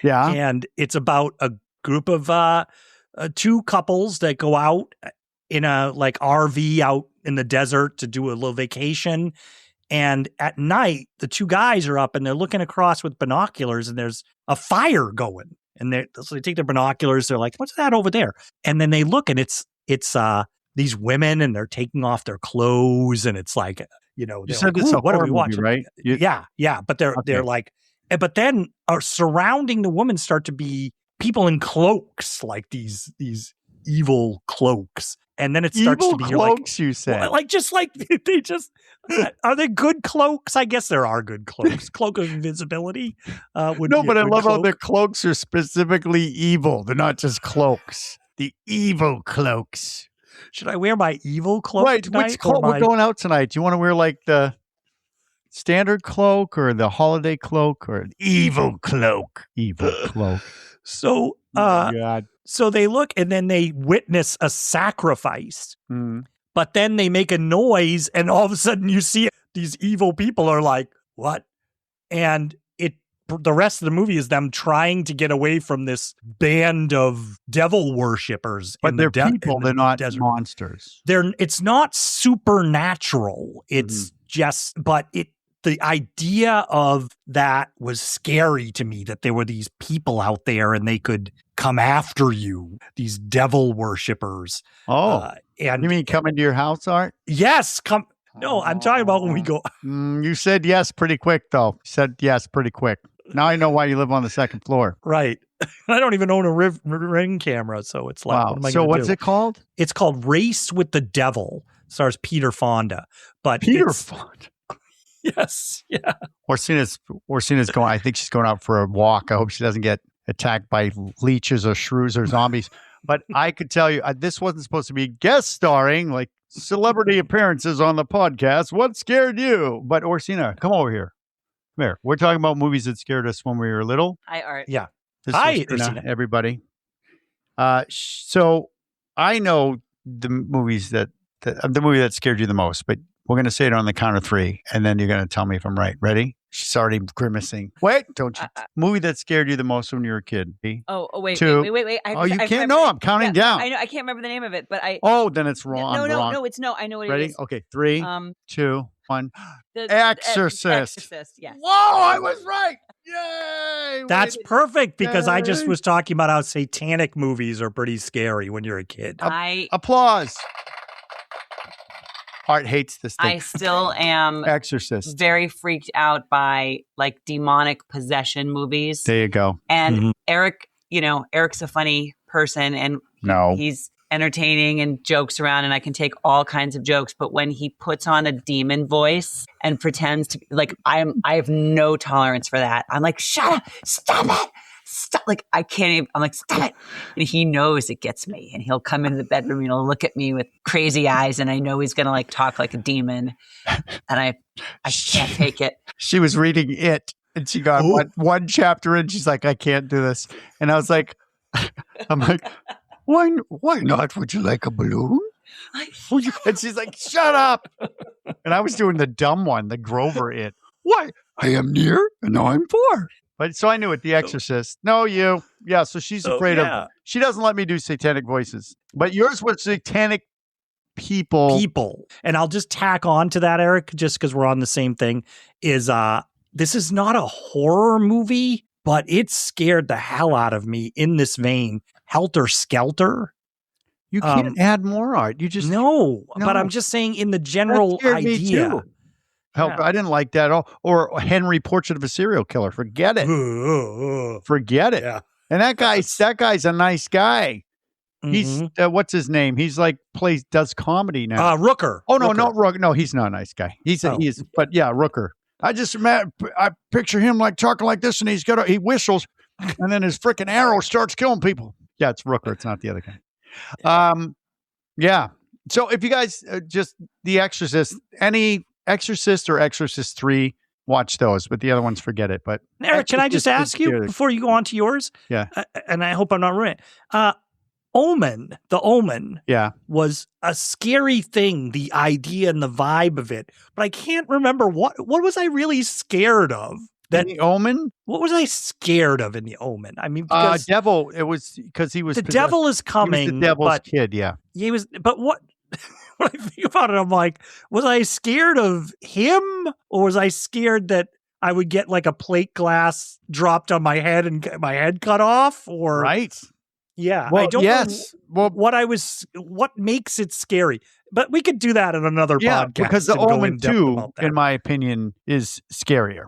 Yeah. And it's about a group of two couples that go out in a RV out in the desert to do a little vacation. And at night, the two guys are up and they're looking across with binoculars and there's a fire going. And so they take their binoculars. They're like, what's that over there? And then they look and it's these women and they're taking off their clothes. And it's like, you said it's a what are we movie, watching? Right? Yeah. But they're like, but then surrounding the woman start to be people in cloaks, like these evil cloaks. And then it starts evil to be cloaks, you say? Are they good cloaks? I guess there are good cloaks. Cloak of invisibility. But I love how their cloaks are specifically evil. They're not just cloaks. The evil cloaks. Should I wear my evil cloak tonight? Which cloak? We're going out tonight. Do you want to wear like the standard cloak or the holiday cloak or an evil cloak? Evil cloak. So, so they look and then they witness a sacrifice, but then they make a noise and all of a sudden you see these evil people are like, what? And the rest of the movie is them trying to get away from this band of devil worshippers. But they're people, they're not monsters. It's not supernatural. It's just, but the idea of that was scary to me, that there were these people out there and they could come after you, these devil worshippers. And you mean come into your house, Art? Yes. No, I'm talking about when we go. You said yes pretty quick, though. You said yes pretty quick. Now I know why you live on the second floor. Right. I don't even own a Ring camera, so it's like, wow. So what's it called? It's called Race with the Devil. Stars Peter Fonda. But Peter Fonda. Yes. Yeah. Orsina's going. I think she's going out for a walk. I hope she doesn't get attacked by leeches or shrews or zombies. But I could tell you, this wasn't supposed to be guest starring, like celebrity appearances on the podcast. What scared you? But Orsina, come over here. Come here. We're talking about movies that scared us when we were little. Hi, Art. Yeah. Hi, Orsina, everybody. So I know the movies the movie that scared you the most, but we're going to say it on the count of three, and then you're going to tell me if I'm right. Ready? She's already grimacing. Wait, don't you? Movie that scared you the most when you were a kid. Wait. You can't? No, I'm counting down. I know. I can't remember the name of it, but I. Oh, then it's wrong. No, wrong. I know what Ready? it is. Okay, 3, 2, 1. The Exorcist. Exorcist, yes. Whoa, I was right. Yay! That's perfect because I just was talking about how satanic movies are pretty scary when you're a kid. Applause. Art hates this thing. I still am Exorcist. Very freaked out by like demonic possession movies. There you go. And Erik, Erik's a funny person and he's entertaining and jokes around and I can take all kinds of jokes. But when he puts on a demon voice and pretends to like, I have no tolerance for that. I'm like, shut up, stop it. Stop. Like, I can't even, I'm like, stop it. And he knows it gets me and he'll come into the bedroom and he'll look at me with crazy eyes and I know he's going to like talk like a demon and I can't take it. She was reading it and she got one chapter in. She's like, I can't do this. And I was like, Why not? Would you like a balloon? And she's like, shut up. And I was doing the dumb one, the Grover it. Why? I am near and now I'm far. But so I knew it, The Exorcist. No, you. Yeah, so she's afraid of, she doesn't let me do satanic voices. But yours was satanic people. And I'll just tack on to that, Eric, just because we're on the same thing, is this is not a horror movie, but it scared the hell out of me in this vein. Helter Skelter. You can't add more art. You just no. But I'm just saying in the general idea. Me too. I didn't like that at all. Or Henry, Portrait of a Serial Killer. Forget it. Forget it. Yeah. And that guy's a nice guy. He's what's his name? He's like does comedy now. Rooker. Oh no, not Rooker. No, he's not a nice guy. He is, but yeah, Rooker. I picture him like talking like this, and he whistles, and then his freaking arrow starts killing people. Yeah, it's Rooker. It's not the other guy. Yeah. So if you guys just The Exorcist, any Exorcist or Exorcist 3, watch those, but the other ones, forget it. But Eric, can I just ask you before you go on to yours? Yeah. And I hope I'm not ruining it. The Omen was a scary thing, the idea and the vibe of it, but I can't remember what was I really scared of? The Omen? What was I scared of in The Omen? I mean, because devil, it was because he was the devil is coming. He was the devil's kid, yeah. He was, but what when I think about it, I'm like, was I scared of him, or was I scared that I would get like a plate glass dropped on my head and get my head cut off? Or right. Yeah, well, I don't know what makes it scary. But we could do that in another podcast. Because The Omen 2, in my opinion, is scarier.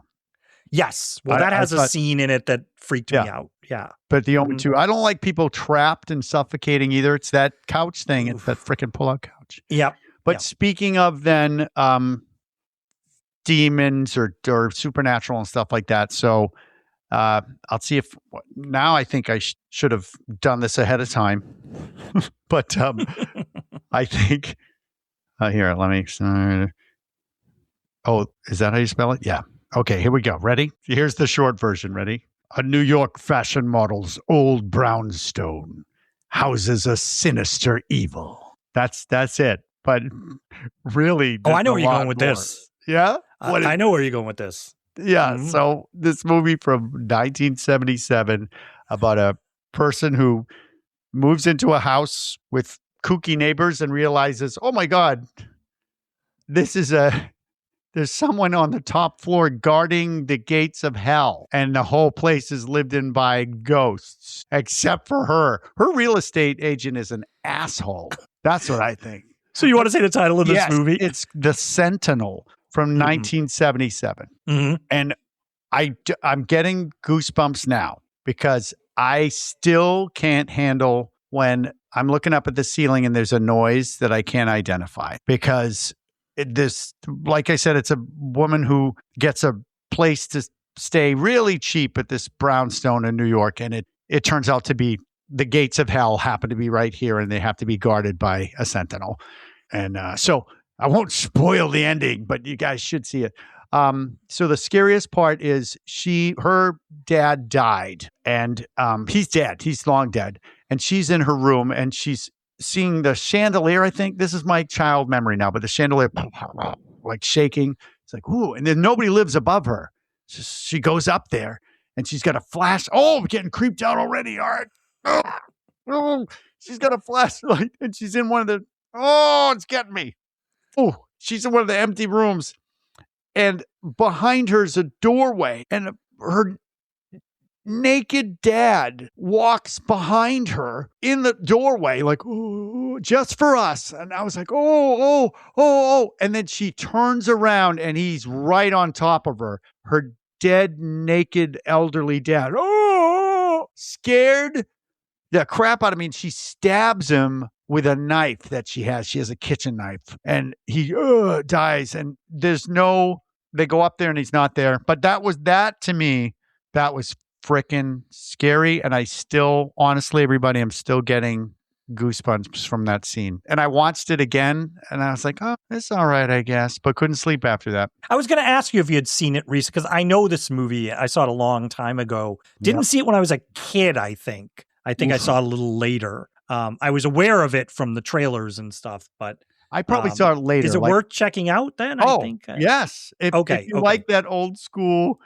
Yes. Well, that has a scene in it that freaked me out. Yeah. But The Omen 2, I don't like people trapped and suffocating either. It's that couch thing. It's that freaking pull-out couch. Yep. But speaking of then demons or supernatural and stuff like that, so I'll see if now I think I should have done this ahead of time. But I think here, let me. Oh, is that how you spell it? Yeah. Okay, here we go. Ready? Here's the short version. Ready? A New York fashion model's old brownstone houses a sinister evil. That's it. But really, I know where you're going with this. Yeah? I know where you're going with this. Yeah. So this movie from 1977 about a person who moves into a house with kooky neighbors and realizes, oh my God, there's someone on the top floor guarding the gates of hell, and the whole place is lived in by ghosts, except for her. Her real estate agent is an asshole. That's what I think. So you want to say the title of this movie? It's The Sentinel from 1977. Mm-hmm. And I'm getting goosebumps now because I still can't handle when I'm looking up at the ceiling and there's a noise that I can't identify, because like I said, it's a woman who gets a place to stay really cheap at this brownstone in New York. And it turns out to be the gates of hell happen to be right here, and they have to be guarded by a sentinel. And so I won't spoil the ending, but you guys should see it. So the scariest part is her dad died, and he's dead. He's long dead. And she's in her room and she's seeing the chandelier. I think this is my child memory now, but the chandelier like shaking. It's like, ooh, and then nobody lives above her. So she goes up there and she's got a flash. Oh, I'm getting creeped out already. All right. Oh, she's got a flashlight and she's in one of the, it's getting me. Oh, she's in one of the empty rooms, and behind her is a doorway, and her naked dad walks behind her in the doorway, like, ooh, just for us. And I was like, oh. And then she turns around and he's right on top of her, her dead, naked, elderly dad. Oh, scared the crap out of me. And she stabs him with a knife that she has. She has a kitchen knife, and he dies. And they go up there and he's not there. But that to me, that was freaking scary. And I still, honestly, everybody, I'm still getting goosebumps from that scene. And I watched it again and I was like, oh, it's all right, I guess, but couldn't sleep after that. I was going to ask you if you had seen it recently, because I know this movie. I saw it a long time ago. Didn't see it when I was a kid, I think. I saw it a little later. I was aware of it from the trailers and stuff, but I probably saw it later. Is it worth checking out then? Oh, I think. Yes. If you like that old school,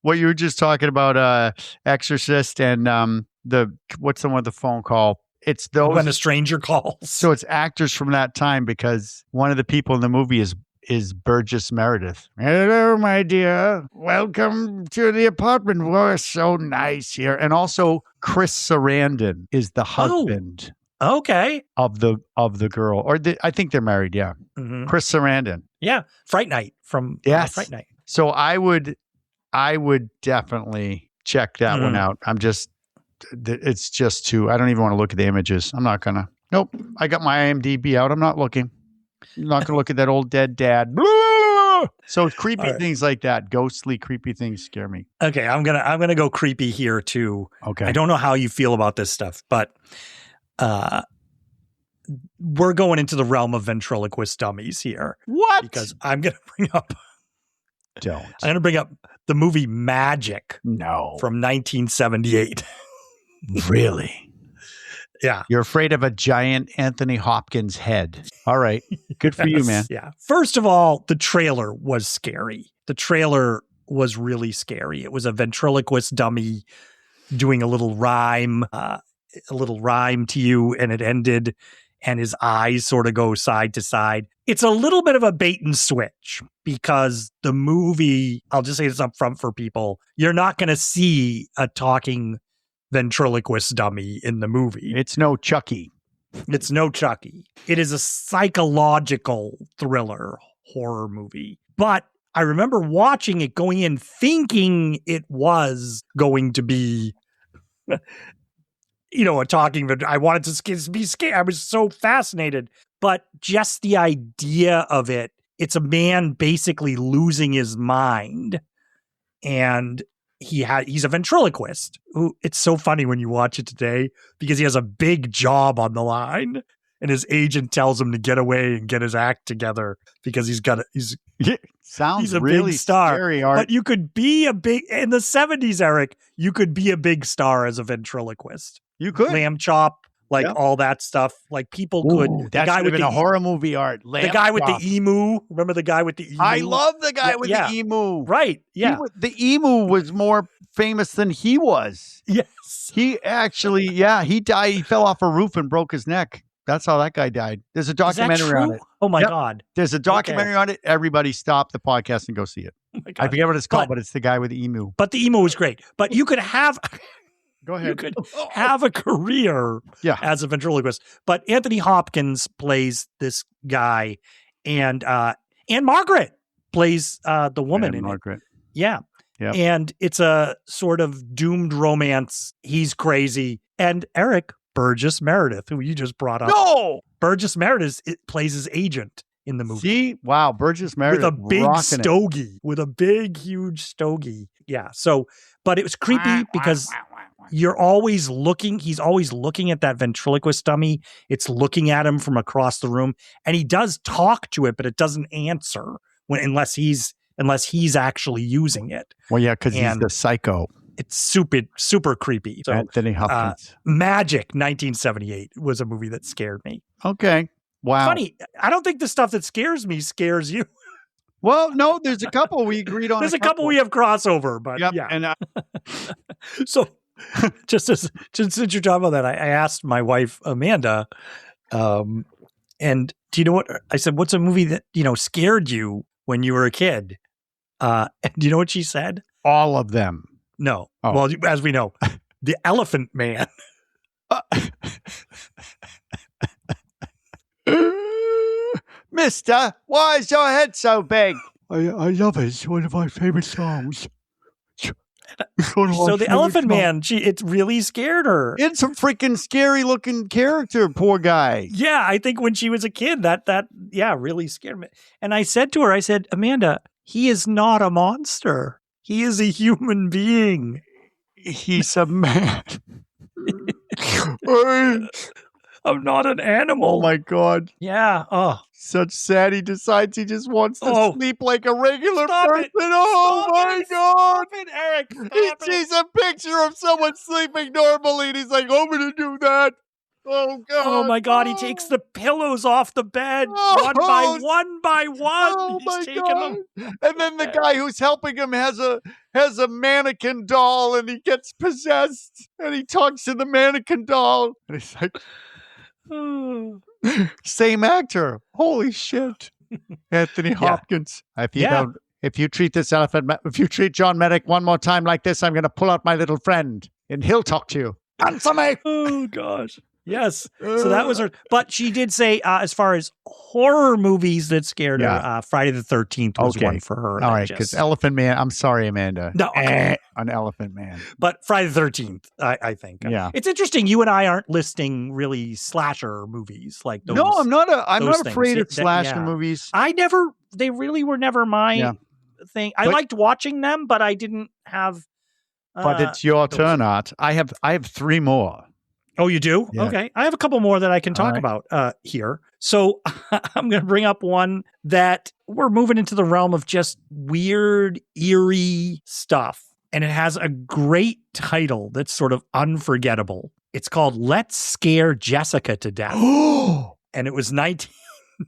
what you were just talking about, Exorcist and what's the one with the phone call? It's those When a Stranger Calls. So it's actors from that time, because one of the people in the movie is Burgess Meredith. Hello, my dear. Welcome to the apartment. We're so nice here. And also Chris Sarandon is the husband. Okay. Of the girl, or I think they're married. Yeah, Chris Sarandon. Yeah, Fright Night from Fright Night. So I would definitely check that one out. It's just too. I don't even want to look at the images. I'm not gonna. Nope. I got my IMDb out. I'm not looking. I'm not gonna look at that old dead dad. So creepy things like that, ghostly, creepy things scare me. Okay, I'm gonna go creepy here too. Okay. I don't know how you feel about this stuff, but. We're going into the realm of ventriloquist dummies here. What? Because I'm going to bring up. Don't. I'm going to bring up the movie Magic. No. From 1978. Really? Yeah. You're afraid of a giant Anthony Hopkins head. All right. Good for you, man. Yeah. First of all, the trailer was scary. The trailer was really scary. It was a ventriloquist dummy doing a little rhyme to you, and it ended, and his eyes sort of go side to side. It's a little bit of a bait and switch, because the movie, I'll just say this up front for people, you're not going to see a talking ventriloquist dummy in the movie. It's no Chucky. It's no Chucky. It is a psychological thriller horror movie. But I remember watching it, going in thinking it was going to be a talking, but I wanted to be scared. I was so fascinated, but just the idea of it, it's a man basically losing his mind, and he's a ventriloquist who, it's so funny when you watch it today, because he has a big job on the line, and his agent tells him to get away and get his act together because he's a really big star. Scary, Art. But you could be in the 70s, Eric, you could be a big star as a ventriloquist. You could. Lamb chop, all that stuff. Like people could. That should have been a horror movie, Art. The guy with the emu. Remember the guy with the emu? I love the guy with the emu. Right. Yeah. The emu was more famous than he was. Yes. He actually, he died. He fell off a roof and broke his neck. That's how that guy died. There's a documentary on it. Oh my God. There's a documentary on it. Everybody stop the podcast and go see it. Oh my God. I forget what it's called, but it's the guy with the emu. But the emu was great. But you could have... Go ahead. You could have a career as a ventriloquist. But Anthony Hopkins plays this guy, and Margaret plays the woman in Margaret. it. Yeah. Yep. And it's a sort of doomed romance. He's crazy. And Erik, Burgess Meredith, who you just brought up. No! Burgess Meredith plays his agent in the movie. See? Wow, Burgess Meredith. With a big stogie. With a big, huge stogie. Yeah. So, but it was creepy because you're always looking, he's always looking at that ventriloquist dummy. It's looking at him from across the room. And he does talk to it, but it doesn't answer unless he's actually using it. Well, yeah, because he's the psycho. It's super creepy. So, Anthony Hopkins. Magic 1978 was a movie that scared me. Okay. Wow. Funny. I don't think the stuff that scares me scares you. Well, no, there's a couple we agreed on. There's a couple we have crossover, but yeah. And so just since you're talking about that, I asked my wife, Amanda, and do you know what I said? What's a movie that, scared you when you were a kid? And do you know what she said? All of them. No. Oh. Well, as we know, The Elephant Man. Mister, why is your head so big? I love it. It's one of my favorite songs. So the Elephant Man, it really scared her. It's a freaking scary looking character, poor guy. Yeah, I think when she was a kid, that really scared me. And I said to her, Amanda, he is not a monster. He is a human being. He's a man. I'm not an animal. Oh my God. Yeah. Oh. Such sad. He decides he just wants to sleep like a regular person. Oh my God. Stop it, Erik. He sees a picture of someone sleeping normally and he's like, I'm going to do that. Oh God! Oh my God! He takes the pillows off the bed one by one by one. Oh He's my taking God! them. And then the guy who's helping him has a mannequin doll, and he gets possessed, and he talks to the mannequin doll, and he's like, same actor. Holy shit! Anthony Hopkins. If you treat John Medic one more time like this, I'm going to pull out my little friend, and he'll talk to you. Answer me. Oh gosh. Yes. So that was her. But she did say, as far as horror movies that scared her, Friday the 13th was one for her. All right, because Elephant Man. I'm sorry, Amanda. No, an Elephant Man. But Friday the 13th, I think. Yeah. It's interesting. You and I aren't listing really slasher movies like those. No, I'm not afraid of things. slasher movies. They really were never my thing. I liked watching them, but I didn't have. But it's your turn, Art. I have three more. Oh, you do? Yeah. Okay. I have a couple more that I can talk about here. So I'm going to bring up one that we're moving into the realm of just weird, eerie stuff. And it has a great title that's sort of unforgettable. It's called Let's Scare Jessica to Death. And it was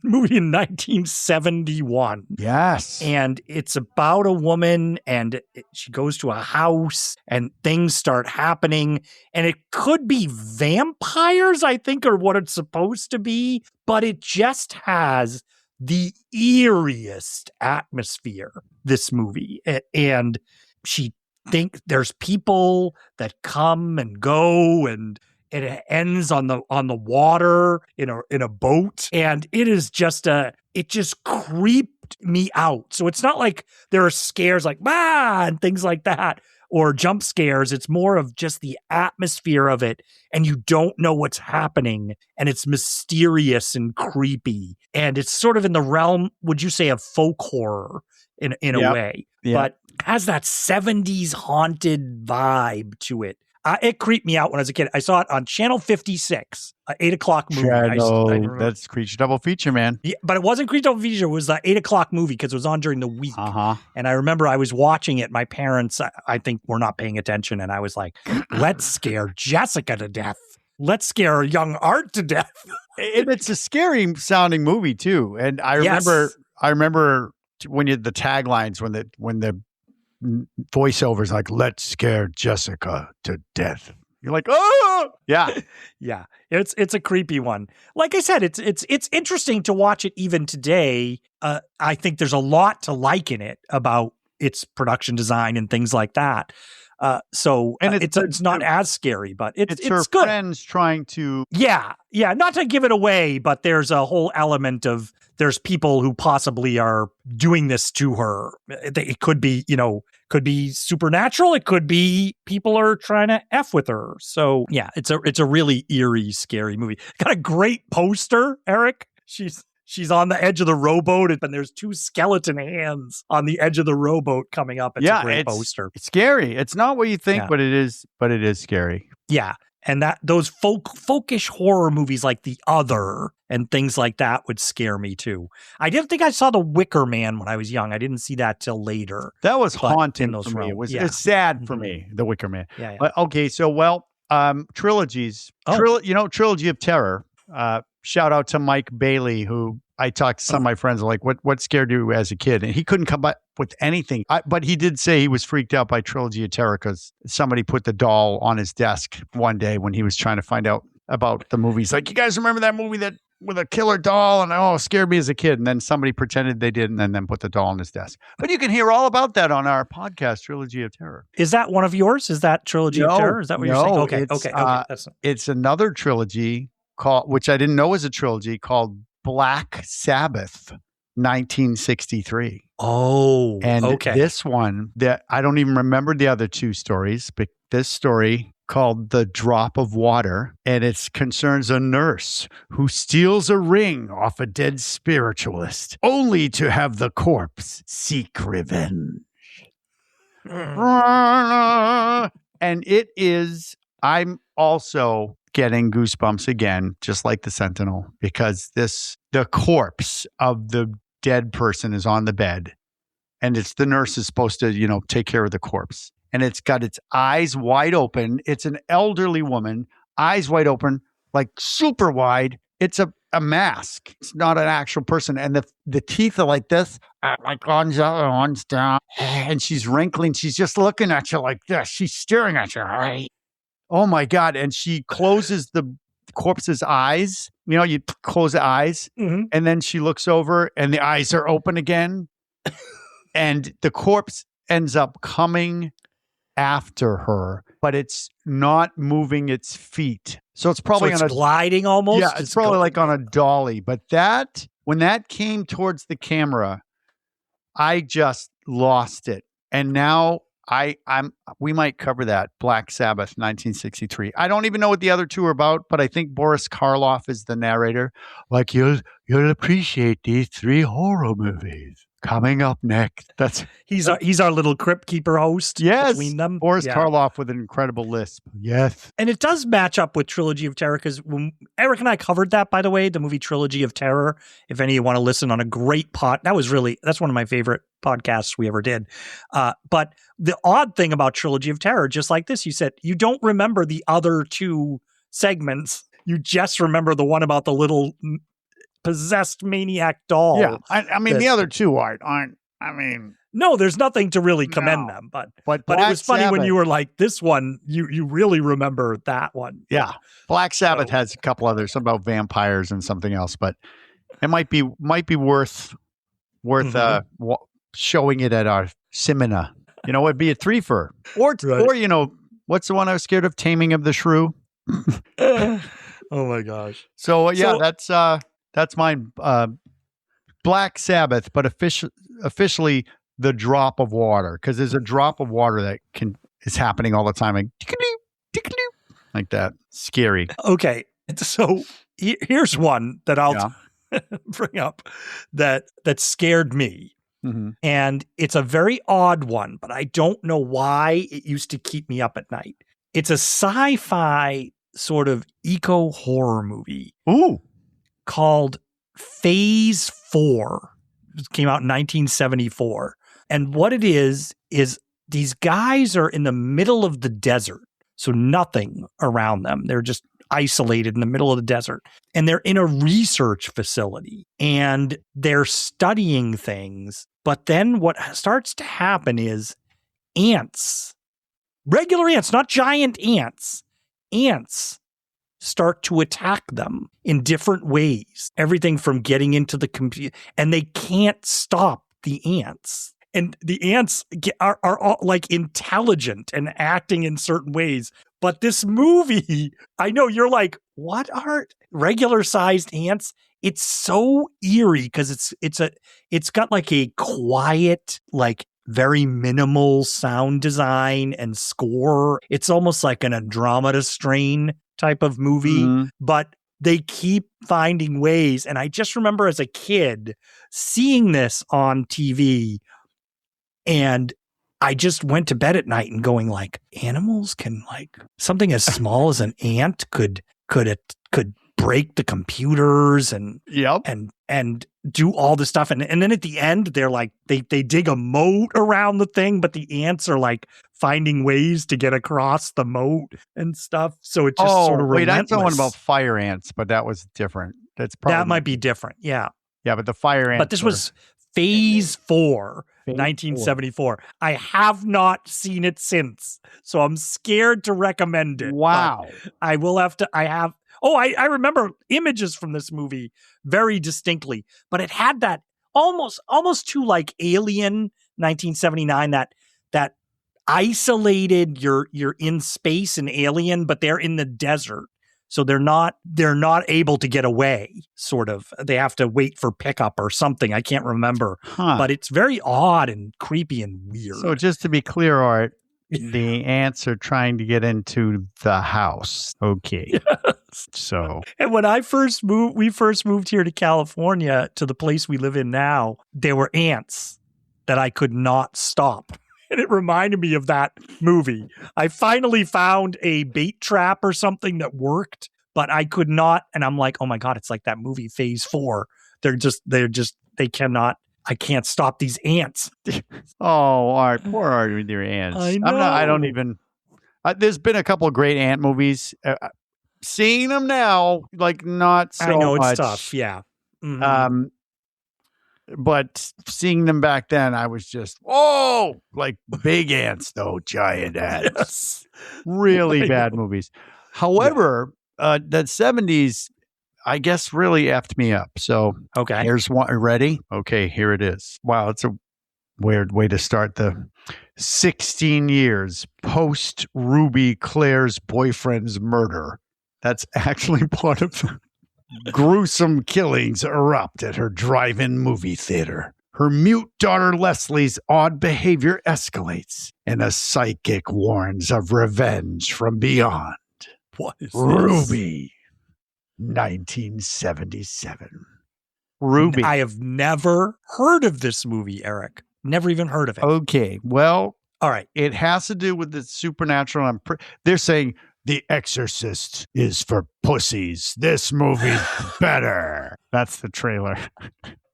movie in 1971. Yes. And it's about a woman, and she goes to a house and things start happening, and it could be vampires, I think, are what it's supposed to be, but it just has the eeriest atmosphere, this movie. And she thinks there's people that come and go, and it ends on the water in a boat, and it just creeped me out. So it's not like there are scares like and things like that, or jump scares. It's more of just the atmosphere of it, and you don't know what's happening, and it's mysterious and creepy, and it's sort of in the realm, would you say, of folk horror in a way, but has that 70s haunted vibe to it. It creeped me out when I was a kid. I saw it on Channel 56, 8 o'clock movie. That's Creature Double Feature, man. Yeah, but it wasn't Creature Double Feature. It was 8 o'clock movie because it was on during the week. And I remember I was watching it. My parents, I think, were not paying attention. And I was like, let's scare Jessica to death. Let's scare young Art to death. And it's a scary sounding movie, too. And I remember when the taglines, when the voiceovers like, let's scare Jessica to death. You're like, oh yeah. Yeah. It's a creepy one. Like I said, it's interesting to watch it even today. I think there's a lot to like in it about its production design and things like that. It's not as scary, but it's her good. Friends trying to not to give it away, but there's a whole element of there's people who possibly are doing this to her. It could be, could be supernatural. It could be people are trying to F with her. So yeah, it's a really eerie, scary movie. Got a great poster, Erik. She's on the edge of the rowboat, and there's two skeleton hands on the edge of the rowboat coming up. It's a great poster. It's scary. It's not what you think, but it is scary. Yeah. And those folkish horror movies like The Other and things like that would scare me too. I didn't think I saw The Wicker Man when I was young. I didn't see that till later. That was haunting for me. It's sad for me, The Wicker Man. Yeah. But, okay, so trilogies. Trilogy of Terror. Shout out to Mike Bailey, who I talked to some of my friends like, what scared you as a kid? And he couldn't come up with anything. But he did say he was freaked out by Trilogy of Terror because somebody put the doll on his desk one day when he was trying to find out about the movies. Like, you guys remember that movie that with a killer doll? And it scared me as a kid. And then somebody pretended they did and then put the doll on his desk. But you can hear all about that on our podcast, Trilogy of Terror. Is that one of yours? Is that Trilogy of Terror? Is that what you're saying? Okay. It's another trilogy which I didn't know was a trilogy, called Black Sabbath, 1963. Oh, and this one that I don't even remember the other two stories, but this story called The Drop of Water, and it concerns a nurse who steals a ring off a dead spiritualist, only to have the corpse seek revenge. And it is. I'm also getting goosebumps again, just like the Sentinel, because the corpse of the dead person is on the bed, and it's the nurse is supposed to, take care of the corpse, and it's got its eyes wide open. It's an elderly woman, eyes wide open, like super wide. It's a mask. It's not an actual person. And the teeth are like this, like one's up, one's down. And she's wrinkling. She's just looking at you like this. She's staring at you. Right? Oh my God. And she closes the corpse's eyes. You know, you close the eyes and then she looks over and the eyes are open again. And the corpse ends up coming after her, but it's not moving its feet. So it's probably so it's gliding almost. Yeah, it's probably like on a dolly. But when that came towards the camera, I just lost it. And now we might cover that. Black Sabbath, 1963. I don't even know what the other two are about, but I think Boris Karloff is the narrator. Like you'll appreciate these 3 horror movies. Coming up next. He's our little crypt keeper host. Yes, between them. Boris Karloff with an incredible lisp. Yes, and it does match up with Trilogy of Terror because when Erik and I covered that, by the way, the movie Trilogy of Terror. If any of you want to listen on a great that's one of my favorite podcasts we ever did. But the odd thing about Trilogy of Terror, just like this, you said you don't remember the other 2 segments. You just remember the one about the little possessed maniac doll. Yeah, I mean the other 2 aren't. I mean, no, there's nothing to really commend them, but it was funny Sabbath, when you were like, this one, you really remember that one. Yeah, Black Sabbath has a couple others, some about vampires and something else, but it might be worth showing it at our seminar. You know, it'd be a 3-fer, or you know, what's the one I was scared of? Taming of the Shrew. Oh my gosh! So that's mine. Black Sabbath, but officially the drop of water, because there's a drop of water that is happening all the time, like that. Scary. Okay, so here's one that I'll bring up that scared me, and it's a very odd one, but I don't know why it used to keep me up at night. It's a sci-fi sort of eco horror movie. Ooh. Called Phase 4. It came out in 1974. And what it is these guys are in the middle of the desert. So nothing around them. They're just isolated in the middle of the desert. And they're in a research facility. And they're studying things. But then what starts to happen is ants, regular ants, not giant ants, start to attack them in different ways. Everything from getting into the computer, and they can't stop the ants. And the ants are all like intelligent and acting in certain ways. But this movie, I know you're like, what are regular sized ants? It's so eerie because it's got like a quiet, like very minimal sound design and score. It's almost like an Andromeda Strain type of movie, but they keep finding ways. And I just remember as a kid seeing this on TV, and I just went to bed at night and going like, animals can, like, something as small as an ant could break the computers and do all this stuff. And then at the end, they're like, they dig a moat around the thing, but the ants are like finding ways to get across the moat and stuff. So it just sort of relentless. That's the one about fire ants, but that was different. That might be different. Yeah. Yeah, but the fire ants. But this was Phase 4, 1974. I have not seen it since, so I'm scared to recommend it. Wow. I will have to. I remember images from this movie very distinctly, but it had that almost too like Alien 1979, that isolated, you're in space in Alien, but they're in the desert. So they're not able to get away, sort of. They have to wait for pickup or something. I can't remember. But it's very odd and creepy and weird. So just to be clear, Art, the ants are trying to get into the house. Okay. Yes. So. And when we first moved here to California, to the place we live in now, there were ants that I could not stop. And it reminded me of that movie. I finally found a bait trap or something that worked, but I could not. And I'm like, oh my God, it's like that movie Phase 4. They cannot. I can't stop these ants. Oh, Art, poor Art with your ants. I know. I don't even. There's been a couple of great ant movies. seeing them now, like not so I know it's much. tough. Yeah. Mhm. But seeing them back then, I was just, like big ants, though, giant ants. Yes. Really I bad know. movies. However, that 70s, I guess, really effed me up. So Okay. here's one. Ready? Okay, here it is. Wow, it's a weird way to start the 16 years post Ruby Claire's boyfriend's murder. That's actually part of the gruesome killings erupt at her drive-in movie theater. Her mute daughter Leslie's odd behavior escalates, and a psychic warns of revenge from beyond. What is this? Ruby, 1977. Ruby. I have never heard of this movie, Eric. Never even heard of it. Okay, well, All right. it has to do with the supernatural. They're saying The Exorcist is for pussies. This movie's better. That's the trailer.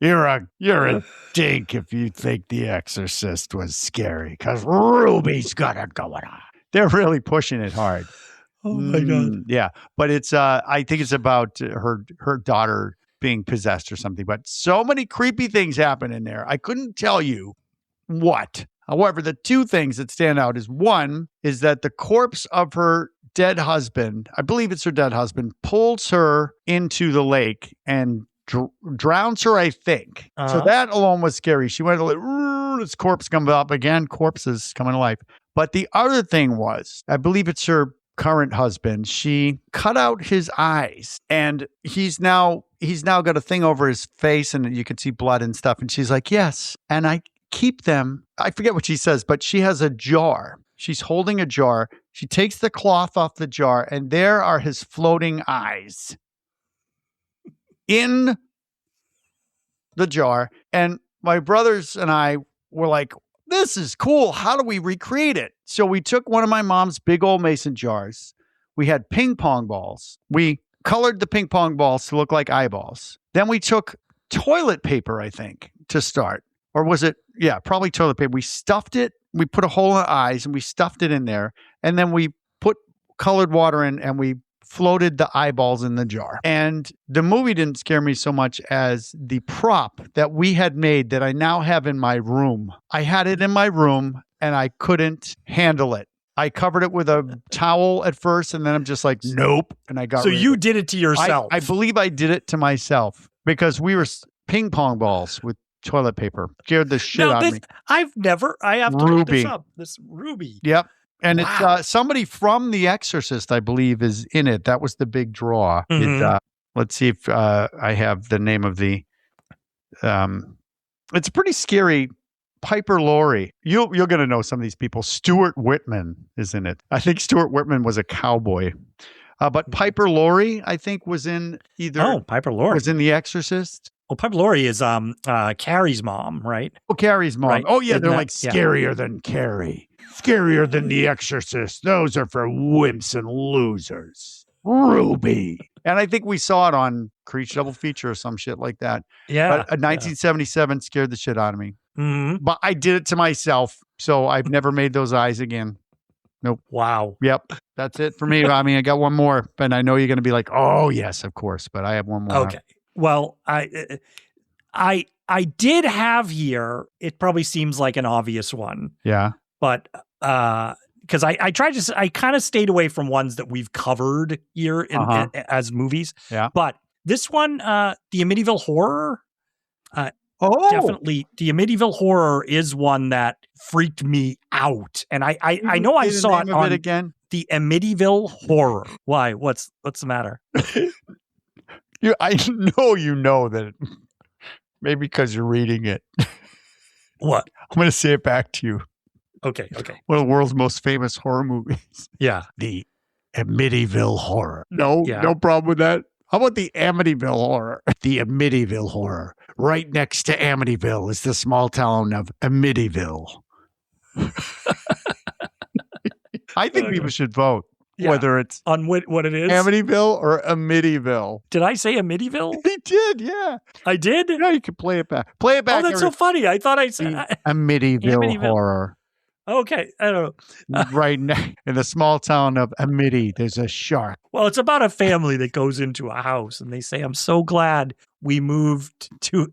You're a dink if you think The Exorcist was scary, because Ruby's got it going on. They're really pushing it hard. Oh my God. Yeah, but it's I think it's about her daughter being possessed or something. But so many creepy things happen in there. I couldn't tell you what. However, the two things that stand out is one is that the corpse of her dead husband, I believe it's her dead husband, pulls her into the lake and drowns her, I think. So that alone was scary. She went like, this corpse comes up again, corpses coming to life. But the other thing was, I believe it's her current husband. She cut out his eyes, and he's now got a thing over his face, and you can see blood and stuff. And she's like, yes, and I keep them. I forget what she says, but she has a jar. She's holding a jar. She takes the cloth off the jar, and there are his floating eyes in the jar. And my brothers and I were like, this is cool. How do we recreate it? So we took one of my mom's big old mason jars. We had ping pong balls. We colored the ping pong balls to look like eyeballs. Then we took toilet paper, I think, to start. Or was it? Yeah, probably toilet paper. We stuffed it. We put a hole in the eyes and we stuffed it in there. And then we put colored water in and we floated the eyeballs in the jar. And the movie didn't scare me so much as the prop that we had made that I now have in my room. I had it in my room and I couldn't handle it. I covered it with a towel at first, and then I'm just like, nope. And I got So rid of you it. did it to yourself. I believe I did it to myself because we were ping pong balls with toilet paper. Scared the shit out of me. I have to look this up. This Ruby. Yep. And Wow. it's somebody from The Exorcist, I believe, is in it. That was the big draw. Mhm. Let's see if I have the name of the. It's pretty scary. Piper Laurie. You're going to know some of these people. Stuart Whitman is in it. I think Stuart Whitman was a cowboy. But Piper Laurie, I think, was in either. Oh, Piper Laurie. Was in The Exorcist. Well, Piper Laurie is Carrie's mom, right? Oh, Carrie's mom. Right. Oh, yeah. Isn't They're that- like scarier than Carrie. Scarier than The Exorcist. Those are for wimps and losers. Ruby. And I think we saw it on Creech Double Feature or some shit like that. Yeah. But 1977 scared the shit out of me. Mhm. But I did it to myself. So I've never made those eyes again. Nope. Wow. Yep. That's it for me. I mean, I got one more. And I know you're going to be like, oh, yes, of course. But I have one more. Okay. Well, I did have here, it probably seems like an obvious one, Yeah. but because I kind of stayed away from ones that we've covered here as movies. Yeah. But this one, the Amityville Horror, Oh, definitely the Amityville Horror is one that freaked me out. And I know I Say the saw it name of on again. the Amityville Horror. Why? What's the matter? I know you know that. Maybe because you're reading it. What? I'm going to say it back to you. Okay. One of the world's most famous horror movies. Yeah. The Amityville Horror. No, Yeah. no problem with that. How about the Amityville Horror? The Amityville Horror. Right next to Amityville is the small town of Amityville. I think people should vote. Yeah. Whether it's On what it is? Amityville or Amityville. Did I say Amityville? He did, yeah. I did? Yeah, you can play it back. Play it back. Oh, that's so funny. I thought I said The Amityville Amityville. Horror. Okay, I don't know. Right in the small town of Amity, there's a shark. Well, it's about a family that goes into a house and they say, I'm so glad we moved to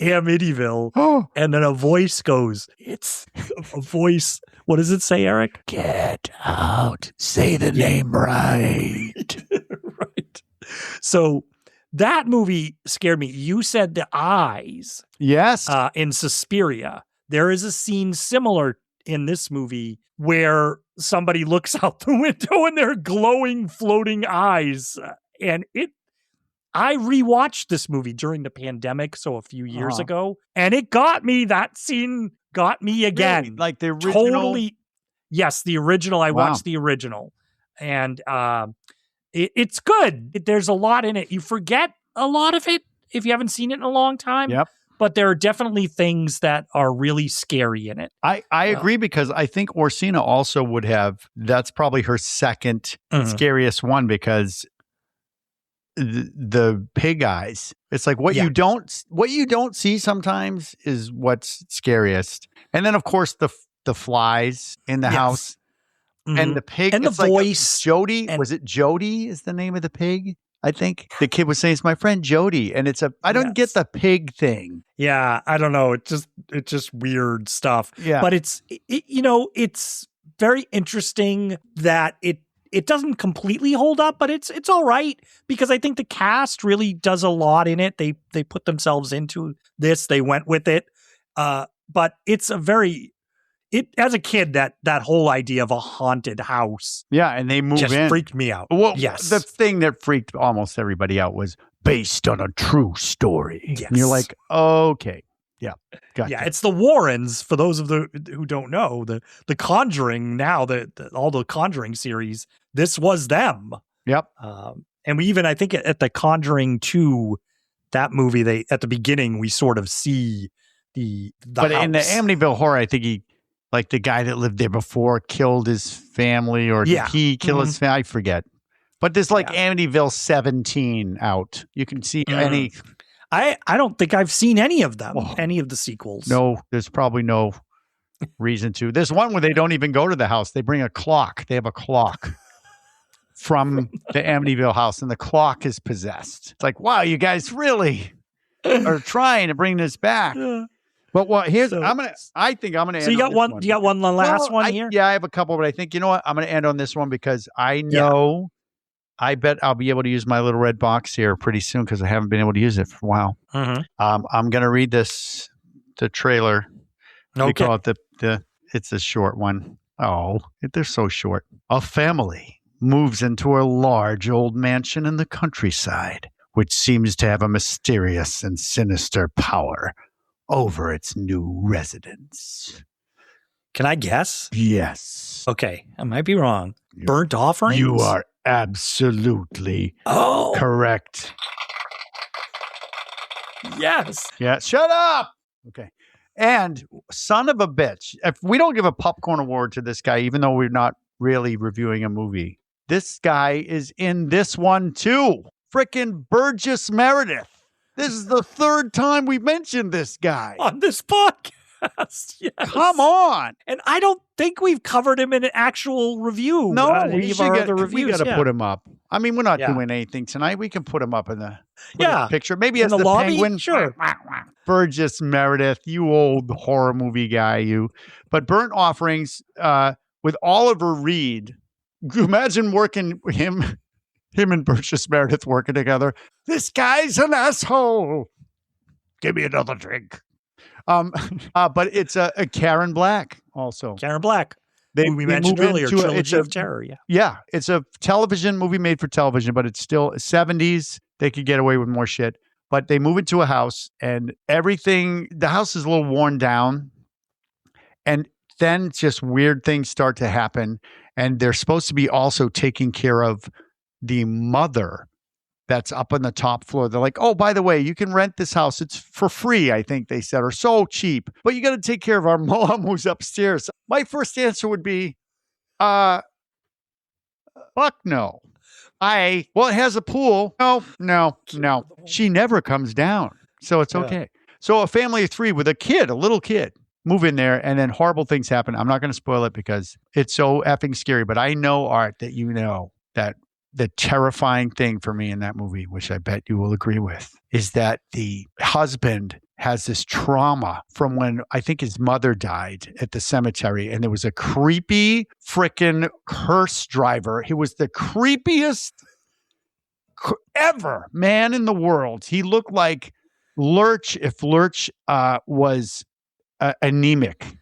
Amityville. Oh, And then a voice goes, it's a voice. What does it say, Eric? get out. Say the name right. Right. So that movie scared me. You said the eyes Yes. in Suspiria. There is a scene similar in this movie where somebody looks out the window and they're glowing, floating eyes. And I rewatched this movie during the pandemic, so a few years ago, and it got me. That scene got me again. Really? Like the original? Totally. Yes, the original. I Wow. watched the original, and it's good. There's a lot in it. You forget a lot of it if you haven't seen it in a long time. Yep. But there are definitely things that are really scary in it. I agree because I think Orsina also would have, that's probably her second scariest one because the pig eyes. It's like what you don't see sometimes is what's scariest. And then of course the flies in the house and the pig and the it's like voice. Jody, was it Jody is the name of the pig? I think the kid was saying it's my friend Jody, and I don't get the pig thing. Yeah, I don't know. It's just weird stuff. Yeah, but it's very interesting that it doesn't completely hold up, but it's all right because I think the cast really does a lot in it. They put themselves into this. They went with it. But it's as a kid, that whole idea of a haunted house. Yeah, and they move just in. freaked me out. Well, yes. The thing that freaked almost everybody out was based on a true story. Yes. And you're like, okay. Yeah. Gotcha. Yeah, it's the Warrens, for those of who don't know, the Conjuring now, all the Conjuring series, this was them. Yep. And we even, I think at the Conjuring 2, that movie, at the beginning, we sort of see the But house. in the Amityville Horror, I think like the guy that lived there before killed his family, or did he kill his family? I forget. But there's like Amityville 17 out. You can see any. I don't think I've seen any of them, any of the sequels. No, there's probably no reason to. There's one where they don't even go to the house. They bring a clock. They have a clock from the Amityville house, and the clock is possessed. It's like, wow, you guys really are trying to bring this back. But here's I think I'm gonna. So end you got on one. This one. You got one last one here. Yeah, I have a couple, but I think you know what? I'm gonna end on this one because I know. I bet I'll be able to use my little red box here pretty soon because I haven't been able to use it for a while. I'm gonna read the trailer. Okay. We call it it's a short one. Oh, they're so short. A family moves into a large old mansion in the countryside, which seems to have a mysterious and sinister power over its new residents. Can I guess? Yes. Okay, I might be wrong. Burnt offerings? You are absolutely correct. Yes. Yeah, shut up. Okay. And son of a bitch, if we don't give a popcorn award to this guy, even though we're not really reviewing a movie, this guy is in this one too. Frickin' Burgess Meredith. This is the third time we mentioned this guy on this podcast. Yes. Come on. And I don't think we've covered him in an actual review. No, we got to put him up. I mean, we're not doing anything tonight. We can put him up in the picture. Maybe in as the lobby? Penguin. Sure. Burgess Meredith, you old horror movie guy, you. But Burnt Offerings with Oliver Reed. Imagine working him and Burgess Meredith working together. This guy's an asshole. Give me another drink. But it's a Karen Black also. Karen Black. We mentioned earlier, Trilogy of Terror. Yeah, it's a television movie made for television, but it's still 70s. They could get away with more shit. But they move into a house and the house is a little worn down. And then just weird things start to happen. And they're supposed to be also taking care of the mother that's up on the top floor. They're like, oh, by the way, you can rent this house. It's for free, I think they said, or so cheap. But you got to take care of our mom who's upstairs. My first answer would be, fuck no. It has a pool. No. She never comes down. So it's okay. So a family of three with a little kid. move in there, and then horrible things happen. I'm not going to spoil it because it's so effing scary. But I know, Art, that you know that the terrifying thing for me in that movie, which I bet you will agree with, is that the husband has this trauma from when I think his mother died at the cemetery, and there was a creepy freaking hearse driver. He was the creepiest ever man in the world. He looked like Lurch if Lurch was anemic.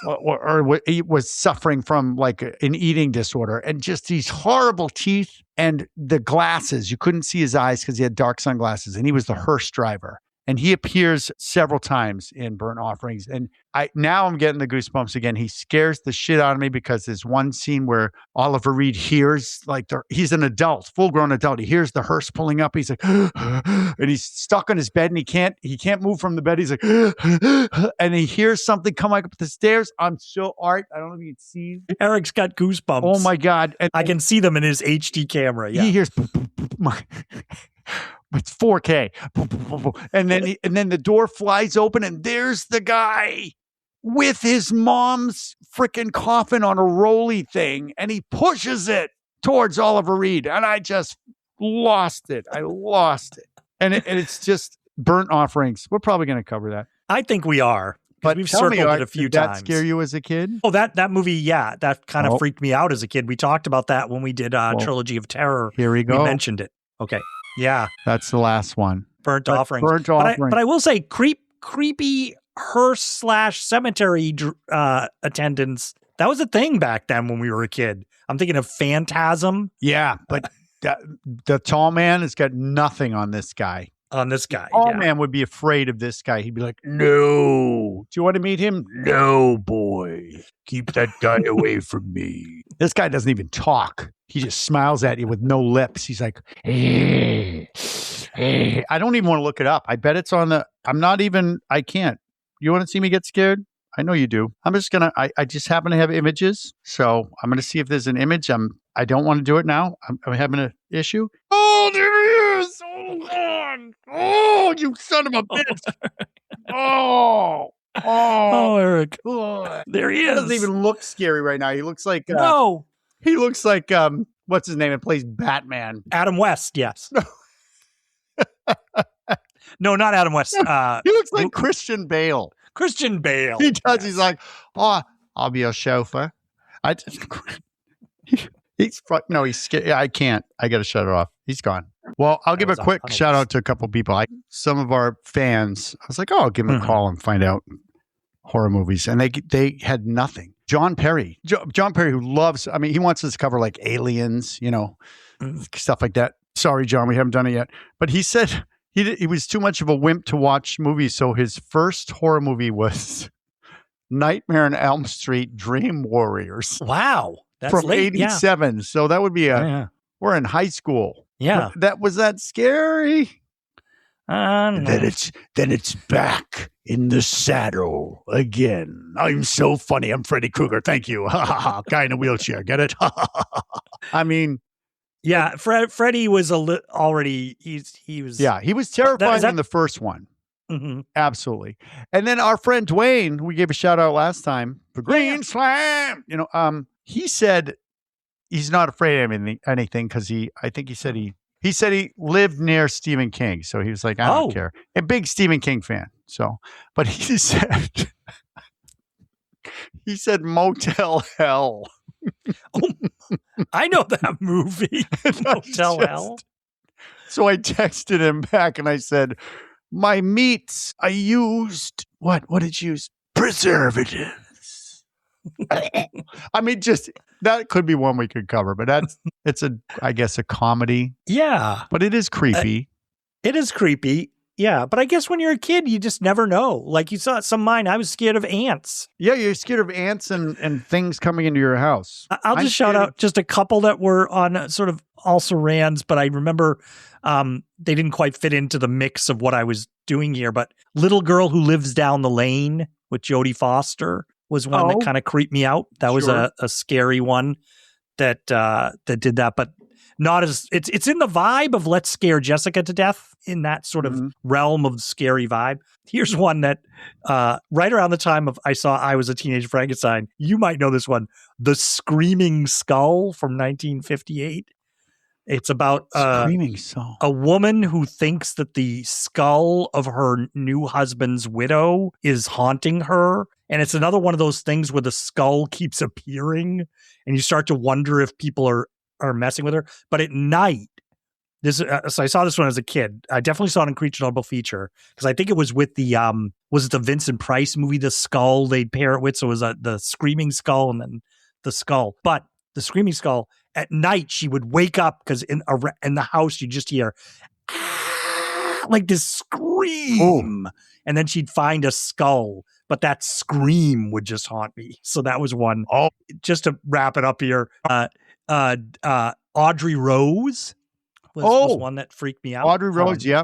Or he was suffering from like an eating disorder, and just these horrible teeth and the glasses. You couldn't see his eyes because he had dark sunglasses, and he was the hearse driver. And he appears several times in Burnt Offerings. And now I'm getting the goosebumps again. He scares the shit out of me because there's one scene where Oliver Reed hears, like, he's an adult, full-grown adult. He hears the hearse pulling up. He's like, and he's stuck on his bed, and he can't move from the bed. He's like, and he hears something coming up the stairs. I'm so Art. I don't know if you can see. Eric's got goosebumps. Oh my God. And I can see them in his HD camera. Yeah. He hears it's 4K. And then the door flies open, and there's the guy with his mom's freaking coffin on a rolly thing, and he pushes it towards Oliver Reed, and I just lost it. And it's just Burnt Offerings. We're probably going to cover that. I think we are. But we've circled it a few times. Did that scare you as a kid? Oh, that movie, yeah. That kind of freaked me out as a kid. We talked about that when we did Trilogy of Terror. Here we go. We mentioned it. Okay. Yeah. That's the last one. Burnt Offerings. But I will say creepy hearse/cemetery attendants. That was a thing back then when we were a kid. I'm thinking of Phantasm. Yeah, but the tall man has got nothing on this guy. Tall man would be afraid of this guy. He'd be like, no. Do you want to meet him? No, boy. Keep that guy away from me. This guy doesn't even talk. He just smiles at you with no lips. He's like, hey. I don't even want to look it up. I bet it's on I can't. You want to see me get scared? I know you do. I'm just going to, I just happen to have images. So I'm going to see if there's an image. I don't want to do it now. I'm having an issue. Oh, there he is. Oh, God. Oh, you son of a bitch. Oh, Eric. Oh. There he is. He doesn't even look scary right now. He looks like, no. He looks like, what's his name? It plays Batman. Adam West, yes. No, not Adam West. He looks like Christian Bale. Christian Bale. He does. Yes. He's like, oh, I'll be your chauffeur. He's scared. Yeah, I can't. I got to shut it off. He's gone. Well, I'll give a quick shout out to a couple people. Some of our fans, I was like, oh, I'll give them a call and find out horror movies. And they had nothing. John Perry, who loves, he wants us to cover like Aliens, stuff like that. Sorry, John, we haven't done it yet. But he said he was too much of a wimp to watch movies. So his first horror movie was Nightmare on Elm Street Dream Warriors. Wow. That's from late. 87. Yeah. So that would be we're in high school. Yeah. Was that scary? No. Then it's back in the saddle again. I'm so funny. I'm Freddy Krueger. Thank you. Guy in a wheelchair. Get it? Yeah. Freddy was already. He was. Yeah, he was terrifying in the first one. Mm-hmm. Absolutely. And then our friend Dwayne, we gave a shout out last time for Green Slam. He said he's not afraid of anything because he said he lived near Stephen King. So he was like, I don't care. A big Stephen King fan. So, but he said Motel Hell. Oh, I know that movie. Motel Hell. So I texted him back and I said, my meats, I used, what did you use? Preservatives. Just that could be one we could cover, but it's I guess a comedy. Yeah. But it is creepy. It is creepy. Yeah. But I guess when you're a kid, you just never know. Like you saw some of mine, I was scared of ants. Yeah, you're scared of ants and things coming into your house. I'll just shout out just a couple that were on sort of also rans, but I remember they didn't quite fit into the mix of what I was doing here. But Little Girl Who Lives Down the Lane with Jodie Foster was one that kind of creeped me out. That was a scary one that did that. But not as it's in the vibe of Let's Scare Jessica to Death, in that sort of realm of scary vibe. Here's one that right around the time of I Was a Teenage Frankenstein, you might know this one, The Screaming Skull from 1958. It's about Screaming Skull. A woman who thinks that the skull of her new husband's widow is haunting her. And it's another one of those things where the skull keeps appearing and you start to wonder if people are messing with her. But at night, so I saw this one as a kid. I definitely saw it in Creature Double Feature because I think it was with the was it the Vincent Price movie, The Skull, they'd pair it with. So it was the Screaming Skull and then the Skull. But the Screaming Skull, at night she would wake up because in the house you just hear like this scream, and then she'd find a skull, but that scream would just haunt me. So that was one. Oh, just to wrap it up here, Audrey Rose was one that freaked me out. Audrey Rose, yeah.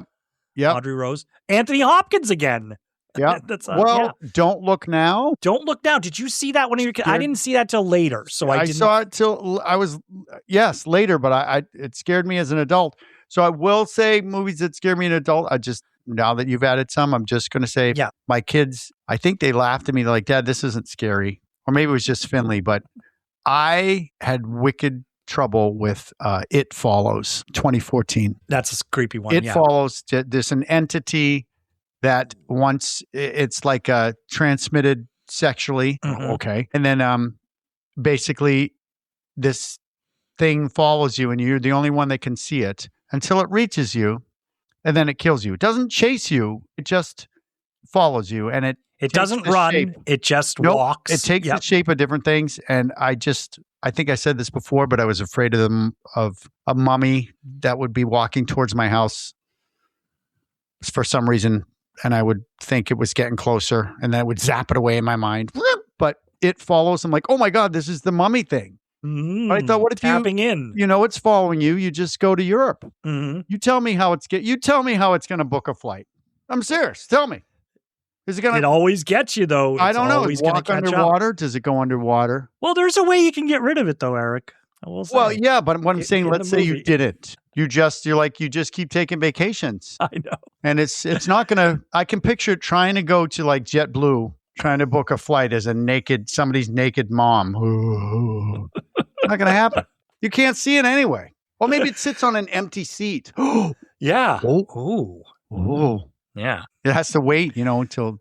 Audrey Rose. Anthony Hopkins again. Yeah. Don't Look Now. Don't Look Now. Did you see that when you were kid? I didn't see that till later. So I saw it till I was, later, but it scared me as an adult. So I will say movies that scare me as an adult. Now that you've added some, I'm just going to say my kids, I think they laughed at me. They're like, Dad, this isn't scary. Or maybe it was just Finley, but I had wicked trouble with It Follows 2014. That's a creepy one. It Follows. There's an entity that once it's like transmitted sexually. Okay. And then basically this thing follows you and you're the only one that can see it until it reaches you and then it kills you. It doesn't chase you. It just follows you and it doesn't run. Shape. It just walks. It takes the shape of different things. And I think I said this before, but I was afraid of a mummy that would be walking towards my house for some reason. And I would think it was getting closer and then I would zap it away in my mind. But It Follows. I'm like, oh my God, this is the mummy thing. But I thought, what if tapping in? It's following you. You just go to Europe. You tell me how it's going to book a flight. I'm serious. Tell me. Is it going to? It always gets you though. I don't know. Does it walk underwater? Does it go underwater? Well, there's a way you can get rid of it though, Eric. I will say. Well, yeah, but what I'm saying, let's say you didn't. You just keep taking vacations. I know. And it's not going to, I can picture trying to go to like JetBlue, trying to book a flight as somebody's naked mom. Not going to happen. You can't see it anyway. Or maybe it sits on an empty seat. Yeah. Oh. Yeah. It has to wait, until.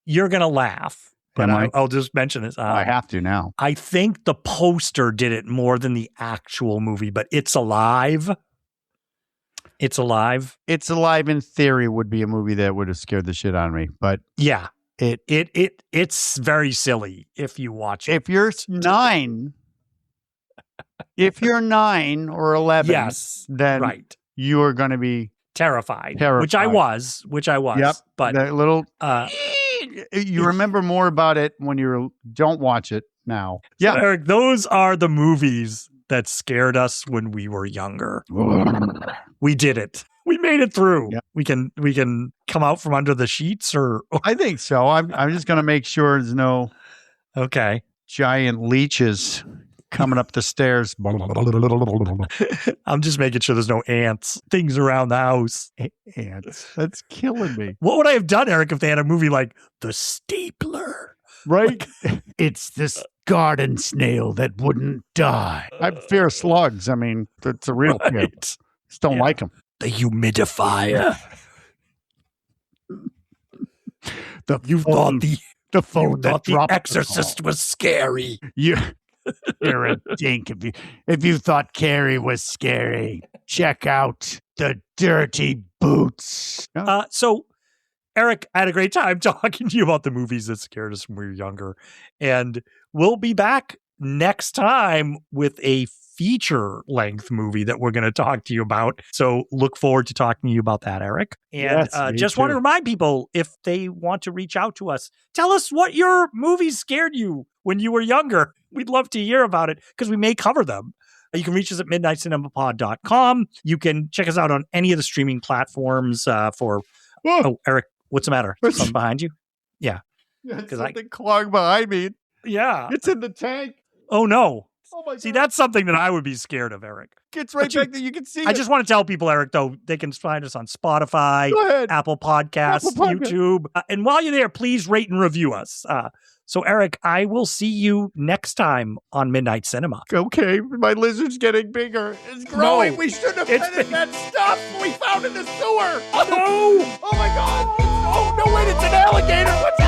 You're going to laugh. But I'll just mention this. I have to now. I think the poster did it more than the actual movie, but It's Alive. It's Alive. It's Alive in theory would be a movie that would have scared the shit out of me. But yeah, it's very silly if you watch it. If you're 9, or 11, then you are going to be terrified. Which I was. Yep. But that little. You remember more about it when you don't watch it now. Yeah. So, Eric, those are the movies that scared us when we were younger. We did it. We made it through. Yep. We can come out from under the sheets or I think so. I'm just going to make sure there's no giant leeches coming up the stairs. I'm just making sure there's no ants, things around the house. Ants. That's killing me. What would I have done, Eric, if they had a movie like The Stapler? Right? It's this garden snail that wouldn't die. I fear slugs. I mean, it's a real kid. Just don't like them. The humidifier. The phone that The Exorcist was scary. You're a dink. If you thought Carrie was scary, check out The Dirty Boots. So, Eric, I had a great time talking to you about the movies that scared us when we were younger. And we'll be back next time with a feature-length movie that we're going to talk to you about. So look forward to talking to you about that, Eric. And just want to remind people, if they want to reach out to us, tell us what your movies scared you when you were younger. We'd love to hear about it because we may cover them. You can reach us at midnightcinemapod.com. You can check us out on any of the streaming platforms Oh, Eric, what's the matter? Something behind you? Yeah. Something clogged behind me. Yeah. It's in the tank. Oh, no. Oh my See, God. that's something that I would be scared of, Eric. It's right But you- back there. You can see I it. just want to tell people, Eric, though, they can find us on Spotify, Go ahead. Apple Podcasts, Apple Podcast. YouTube. And while you're there, please rate and review us. So, Eric, I will see you next time on Midnight Cinema. Okay, my lizard's getting bigger. It's growing. No, We shouldn't have it's fed it that stuff we found in the sewer. No! Oh my God. Oh, no, wait, it's an alligator. What's